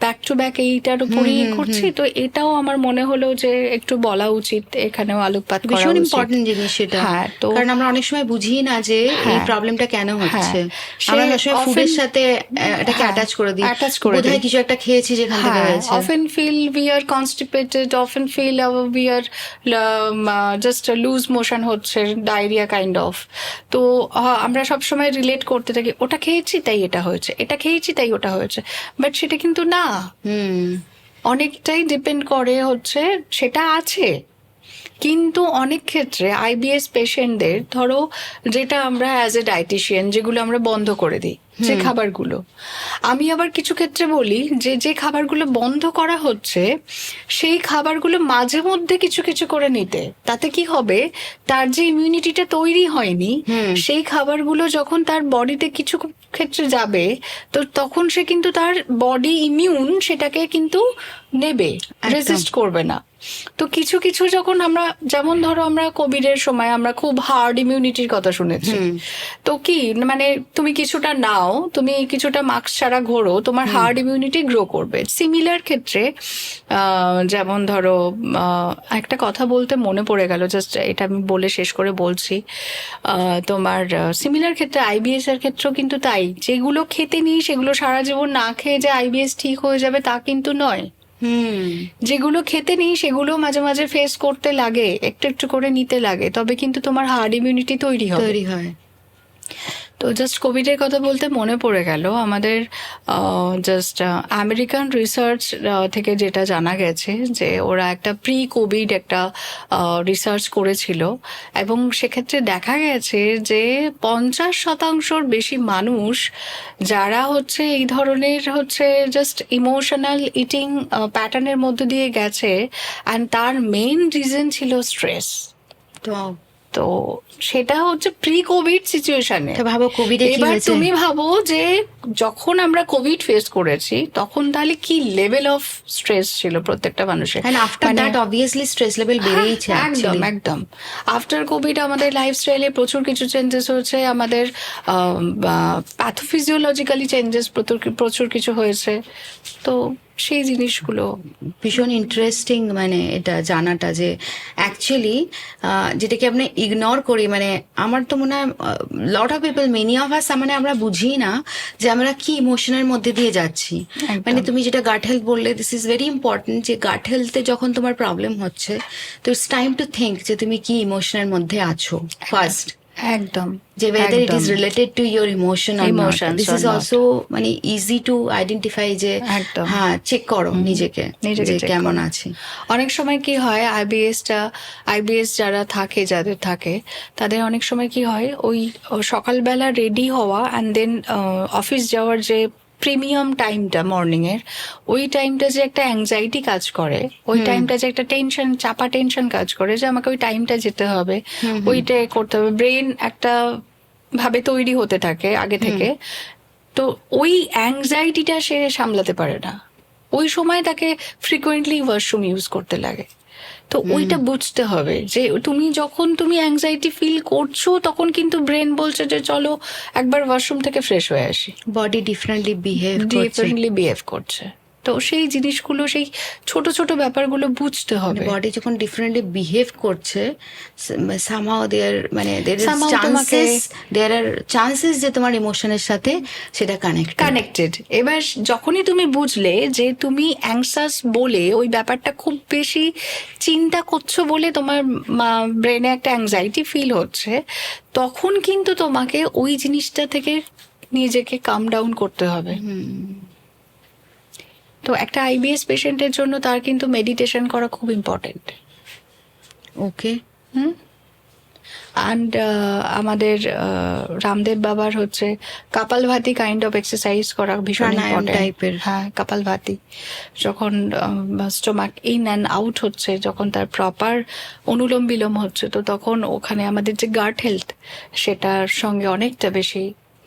ব্যাক টু ব্যাক এইটার উপরই করছি। তো এটাও আমার মনে হলো যে একটু বলা উচিত, এখানেও আলোকপাত করা ভীষণ উচিত। ইম্পর্টেন্ট জিনিস সেটা। হ্যাঁ, তো কারণ আমরা অনেক সময় বুঝি না যে এই হ্যাঁ, প্রবলেমটা কেন হচ্ছে। সে আমরা সবসময় ফুডের often- সাথে এটাকে হ্যাঁ, অ্যাটাচ করে দিই, attach করে বোধহয় দিই। কিছু একটা খেয়েছি যেখান থেকে হয়েছে। often feel we are constipated, often feel we are just lose motion হচ্ছে, ডায়রিয়া কাইন্ড অফ। তো আমরা সব সময় রিলেট করতে থাকি, ওটা খেয়েছি তাই এটা হয়েছে, এটা খেয়েছি তাই ওটা হয়েছে, বাট সেটা কিন্তু না। অনেকটাই ডিপেন্ড করে হচ্ছে সেটা আছে, কিন্তু অনেক ক্ষেত্রে আইবিএস পেশেন্টদের ধরো যেটা আমরা অ্যাজ এ ডায়েটিশিয়ান যেগুলো আমরা বন্ধ করে দিই, যে খাবারগুলো, আমি আবার কিছু ক্ষেত্রে বলি যে যে খাবারগুলো বন্ধ করা হচ্ছে সেই খাবারগুলো মাঝে মধ্যে কিছু কিছু করে নিতে, তাতে কি হবে, তার যে ইমিউনিটিটা তৈরি হয়নি সেই খাবারগুলো যখন তার বডিতে কিছু ক্ষেত্রে যাবে, তো তখন সে কিন্তু তার বডি ইমিউন সেটাকে কিন্তু নেবে, রেজিস্ট করবে না। তো কিছু কিছু যখন আমরা, যেমন ধরো আমরা কোভিডের সময় আমরা খুব হার্ড ইমিউনিটির কথা শুনেছি, তো কি মানে তুমি কিছুটা নাও, তুমি কিছুটা মাস্ক ছাড়া ঘোরো, তোমার হার্ড ইমিউনিটি গ্রো করবে। সিমিলার ক্ষেত্রে যেমন ধরো একটা কথা বলতে মনে পড়ে গেল, জাস্ট এটা আমি বলে শেষ করে বলছি। তোমার সিমিলার ক্ষেত্রে আইবিএস এর ক্ষেত্রেও কিন্তু তাই, যেগুলো খেতে নিই সেগুলো সারা জীবন না খেয়ে যে আইবিএস ঠিক হয়ে যাবে তা কিন্তু নয়। যেগুলো খেতে নেই সেগুলো মাঝে মাঝে ফেস করতে লাগে, একটু একটু করে নিতে লাগে, তবে কিন্তু তোমার হার্ড ইমিউনিটি তৈরি হয়। তো জাস্ট কোভিডের কথা বলতে মনে পড়ে গেল, আমাদের জাস্ট আমেরিকান রিসার্চ থেকে যেটা জানা গেছে যে ওরা একটা প্রি কোভিড একটা রিসার্চ করেছিল, এবং সেক্ষেত্রে দেখা গেছে যে 50% বেশি মানুষ যারা হচ্ছে এই ধরনের হচ্ছে জাস্ট ইমোশনাল ইটিং প্যাটার্নের মধ্যে দিয়ে গেছে, অ্যান্ড তার মেইন রিজন ছিল স্ট্রেস। তো সেটা হচ্ছে প্রি কোভিড সিচুয়েশনে। ভাবো কোভিডে কি এবার হয়েছে। তুমি ভাবো যে যখন আমরা কোভিড ফেস করেছি তখন তাহলে কি লেভেল অফ স্ট্রেস ছিল প্রত্যেকটা মানুষের। After that obviously stress level বেড়েইছে। একদম একদম। আফটার কোভিড আমাদের লাইফস্টাইলে প্রচুর কিছু চেঞ্জেস হয়েছে, আমাদের প্যাথোফিজিওলজিক্যালি চেঞ্জেস প্রচুর কিছু হয়েছে। তো সেই জিনিসগুলো ভীষণ ইন্টারেস্টিং, মানে এটা জানাটা যে অ্যাকচুয়ালি যেটাকে আপনি ইগনোর করি, মানে আমার তো মনে হয় lot of people, many of us, মানে আমরা বুঝি না যে আমরা কি ইমোশনের মধ্যে দিয়ে যাচ্ছি। মানে তুমি যেটা গাট হেলথ বললে, দিস ইজ ভেরি ইম্পর্টেন্ট, যে গাট হেলথে যখন তোমার প্রবলেম হচ্ছে তো ইটস টাইম টু থিঙ্ক যে তুমি কি ইমোশনের মধ্যে আছো ফার্স্ট। একদম, যে whether it is related to your emotion or not. This is also মানে easy to identify, যে হ্যাঁ চেক করো নিজেকে যে কেমন আছে। অনেক সময় কি হয়, আইবিএস যারা থাকে, যাদের থাকে তাদের অনেক সময় কি হয়, ওই সকালবেলা রেডি হওয়া অ্যান্ড দেন অফিস যাওয়ার যে প্রিমিয়াম টাইমটা মর্নিং এর, ওই টাইমটা যে একটা অ্যাংজাইটি কাজ করে, ওই টাইমটা যে একটা টেনশন, চাপা টেনশন কাজ করে যে আমাকে ওই টাইমটা যেতে হবে, ওইটা করতে হবে, ব্রেন একটা ভাবে তৈরি হতে থাকে আগে থেকে। তো ওই অ্যাংজাইটিটা সে সামলাতে পারে না, ওই সময় তাকে ফ্রিকোয়েন্টলি ওয়াশরুম ইউজ করতে লাগে। তো ওইটা বুঝতে হবে যে যখন তুমি অ্যাংজাইটি ফিল করছো তখন কিন্তু ব্রেন বলছে যে চলো একবার ওয়াশরুম থেকে ফ্রেশ হয়ে আসি, বডি ডিফারেন্টলি ডিফারেন্টলি বিহেভ করছে। তো সেই জিনিসগুলো, সেই ছোট ছোট ব্যাপারগুলো বুঝতে হবে। বডি যখন ডিফারেন্টলি বিহেভ করছে, সামহাউ দেয়ার মানে দেয়ার আর চান্সেস যে তোমার ইমোশনের সাথে সেটা কানেক্টেড। এবার যখনই তুমি বুঝলে যে তুমি অ্যাংসাস বলে ওই ব্যাপারটা খুব বেশি চিন্তা করছো বলে তোমার ব্রেনে একটা অ্যাংজাইটি ফিল হচ্ছে, তখন কিন্তু তোমাকে ওই জিনিসটা থেকে নিজেকে কাম ডাউন করতে হবে। তো একটা আইবিএস পেশেন্টের জন্য তার কিন্তু মেডিটেশন করা খুব ইম্পর্টেন্ট। ওকে। অ্যান্ড আমাদের রামদেব বাবার হচ্ছে কাপালভাতি কাইন্ড অফ এক্সারসাইজ করা ভীষণ টাইপের। হ্যাঁ, কাপালভাতি যখন স্টোমাক ইন অ্যান্ড আউট হচ্ছে, যখন তার প্রপার অনুলোম বিলোম হচ্ছে, তো তখন ওখানে আমাদের যে গাট হেলথ সেটার সঙ্গে অনেকটা বেশি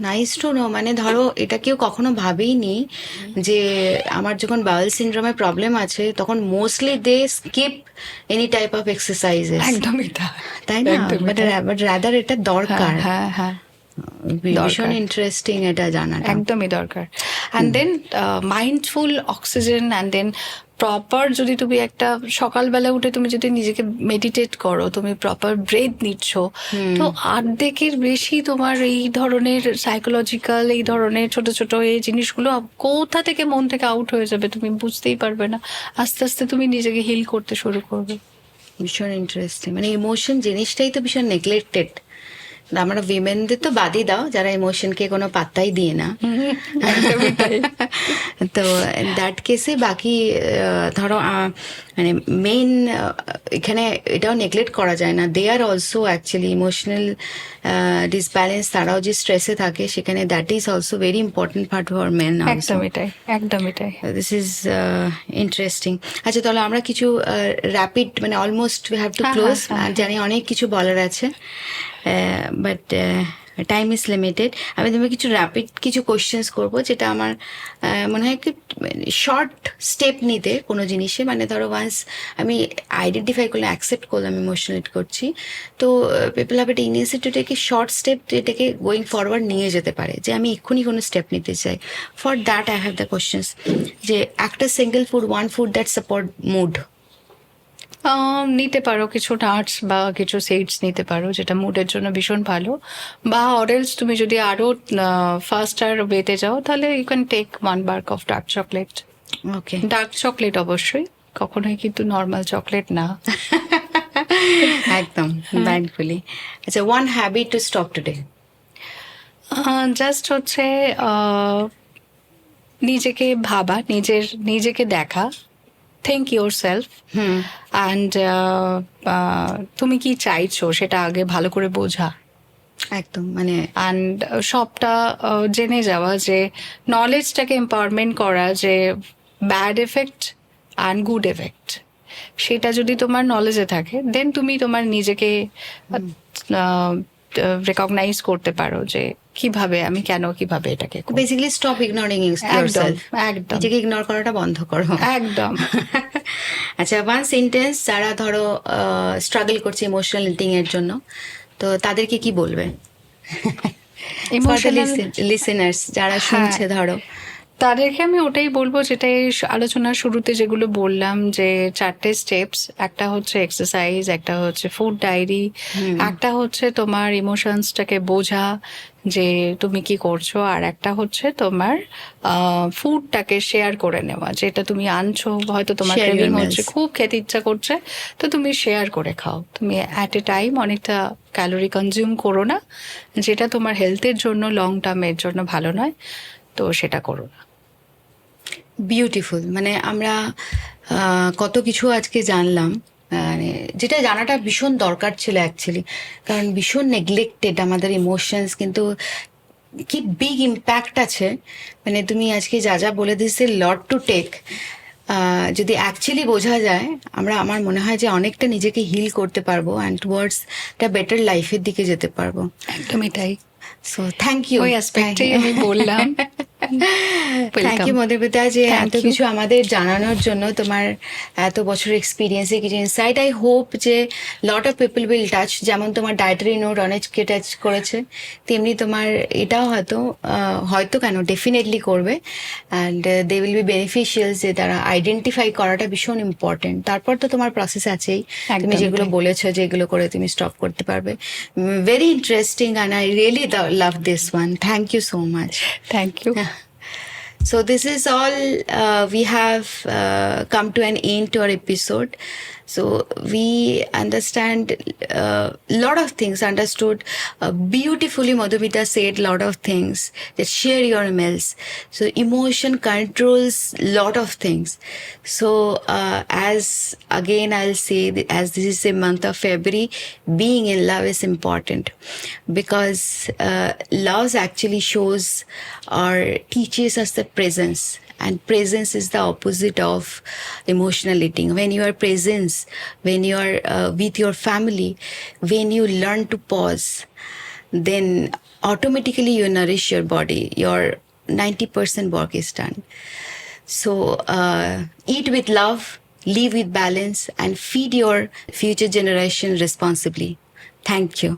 নাইস টু নো। মানে ধরো এটা কেউ কখনো ভাবেইনি যে আমার যখন বাউল সিনড্রোমের প্রবলেম আছে তখন mostly they skip any type of exercises. একদমই তাই না? বাট রাদার এটা দরকার। হ্যাঁ হ্যাঁ, ভীষণ ইন্টারেস্টিং এটা জানাটা। একদমই দরকার। And then mindful oxygen, and then proper যদি তুমি একটা সকালবেলা উঠে তুমি যদি নিজেকে মেডিটেট করো, তুমি প্রপার ব্রেথ নিচ্ছ, তো অর্ধেকের বেশি তোমার এই ধরনের সাইকোলজিক্যাল এই ধরনের ছোট ছোট এই জিনিসগুলো কোথা থেকে মন থেকে আউট হয়ে যাবে তুমি বুঝতেই পারবে না। আস্তে আস্তে তুমি নিজেকে হিল করতে শুরু করবে। ভীষণ ইন্টারেস্টিং। মানে ইমোশন জিনিসটাই তো ভীষণ নেগলেক্টেড। আমরা উইমেনদের তো বাদই দাও, যারা ইমোশনকে কোনো পাত্তাই দিয়ে না। তো দ্যাট কেসে বাকি ধরো মানে মেইন এখানে এটাও নেগলেক্ট করা যায় না, they are also actually emotional disbalance, তারাও যে স্ট্রেসে থাকে সেখানে that is also very important part for men. একদমই তাই। This is interesting. আচ্ছা, তাহলে আমরা কিছু র্যাপিড মানে almost we have to close. জানি অনেক কিছু বলার আছে, বাট টাইম ইজ লিমিটেড। আমি তোমাকে কিছু র্যাপিড কিছু কোয়েশ্চেন্স করবো, যেটা আমার মনে হয় কি শর্ট স্টেপ নিতে কোনো জিনিসে, মানে ধরো ওয়ান্স আমি আইডেন্টিফাই করলে অ্যাকসেপ্ট করলাম ইমোশনাল করছি, তো পিপল হ্যাভ এটা initiative to take a short step, এটাকে গোয়িং ফরওয়ার্ড নিয়ে যেতে পারে, যে আমি এক্ষুনি কোনো স্টেপ নিতে চাই। For that I have the questions, যে একটা single food, one food that support mood. নিতে পারো কিছু নাটস বা কিছু সিডস নিতে পারো, যেটা মুডের জন্য ভীষণ ভালো। বা অরেলস তুমি যদি আরো ফাস্টার ওয়েতে যাও, তাহলে you can take 1 bark of dark chocolate. Okay, dark chocolate অবশ্যই, কখনোই কিন্তু নর্মাল চকলেট না। একদম মাইন্ডফুলি। আচ্ছা, one habit to stop today. Just হচ্ছে নিজেকে ভাবা, নিজেকে দেখা, থিঙ্ক ইউর সেলফ, অ্যান্ড তুমি কি চাইছো সেটা আগে ভালো করে বোঝা। একদম, মানে অ্যান্ড সবটা জেনে যাওয়া, যে নলেজটাকে এম্পাওয়ারমেন্ট করা, যে bad effect and good effect, সেটা যদি তোমার নলেজে থাকে, দেন তুমি তোমার নিজেকে রেকগনাইজ করতে পারো যে কিভাবে আমি কিভাবে এটাকে বেসিক্যালি স্টপ ইগনোরিং ইয়োরসেলফ। একদম নিজেকে ইগনোর করাটা বন্ধ করো। একদম। আচ্ছা, ওয়ান সেন্টেন্স যারা ধরো স্ট্রাগল করছে ইমোশনাল ইটিং এর জন্য, তো তাদেরকে কি বলবে? ইমোশনাল লিসেনার্স যারা শুনছে ধরো, তাদেরকে আমি ওটাই বলবো, যেটা এই আলোচনার শুরুতে যেগুলো বললাম, যে 4টে স্টেপস, একটা হচ্ছে এক্সারসাইজ, একটা হচ্ছে ফুড ডায়েরি, একটা হচ্ছে তোমার ইমোশনসটাকে বোঝা যে তুমি কি করছো, আর একটা হচ্ছে তোমার ফুডটাকে শেয়ার করে নেওয়া, যেটা তুমি আনছো, হয়তো তোমার ক্রেভিং হচ্ছে, খুব খেতে ইচ্ছা করছে, তো তুমি শেয়ার করে খাও। তুমি অ্যাট এ টাইম অনেকটা ক্যালোরি কনজিউম করো না, যেটা তোমার হেলথের জন্য লং টার্মের জন্য ভালো নয়, তো সেটা করো না। বিউটিফুল। মানে আমরা কত কিছু আজকে জানলাম, মানে যেটা জানাটা ভীষণ দরকার ছিল অ্যাকচুয়ালি, কারণ ভীষণ নেগলেক্টেড আমাদের ইমোশনস, কিন্তু কি বিগ ইম্প্যাক্ট আছে। মানে তুমি আজকে যা যা বলে দিচ্ছে, লট টু টেক, যদি অ্যাকচুয়ালি বোঝা যায়, আমার মনে হয় যে অনেকটা নিজেকে হিল করতে পারবো অ্যান্ড টুয়ার্ডস একটা বেটার লাইফের দিকে যেতে পারবো। একদমই তাই। So thank you. ওই অ্যাসপেক্টেই আমি বললাম থ্যাংক ইউ মধুমিতা যে Thank এত you. কিছু আমাদের জানানোর জন্য, তোমার এত বছর এক্সপিরিয়েন্সে কিছু ইনসাইট। আই হোপ যে lot of people will touch, যেমন তোমার ডায়েটারি নোট অনেককে টাচ করেছে, তেমনি তোমার এটাও হয়তো কেন ডেফিনেটলি করবে। And they will be beneficial, যে তারা আইডেন্টিফাই করাটা ভীষণ ইম্পর্টেন্ট। তারপর তো তোমার প্রসেস আছেই, তুমি একদমই যেগুলো তাই। বলেছো যেগুলো করে তুমি স্টপ করতে পারবে। Very interesting and I really love this one. Thank you so much. Thank you. So this is all. We have come to an end to our episode. So we understand a lot of things. Understood beautifully. Madhumita said a lot of things. That share your emails. So emotion controls lot of things. So as again I'll say, as this is a month of February, being in love is important, because love actually shows or teaches us the presence, and presence is the opposite of emotional eating. When you are presence, when you are with your family, when you learn to pause, then automatically you nourish your body. Your 90% work is done. So eat with love, live with balance, and feed your future generation responsibly. Thank you.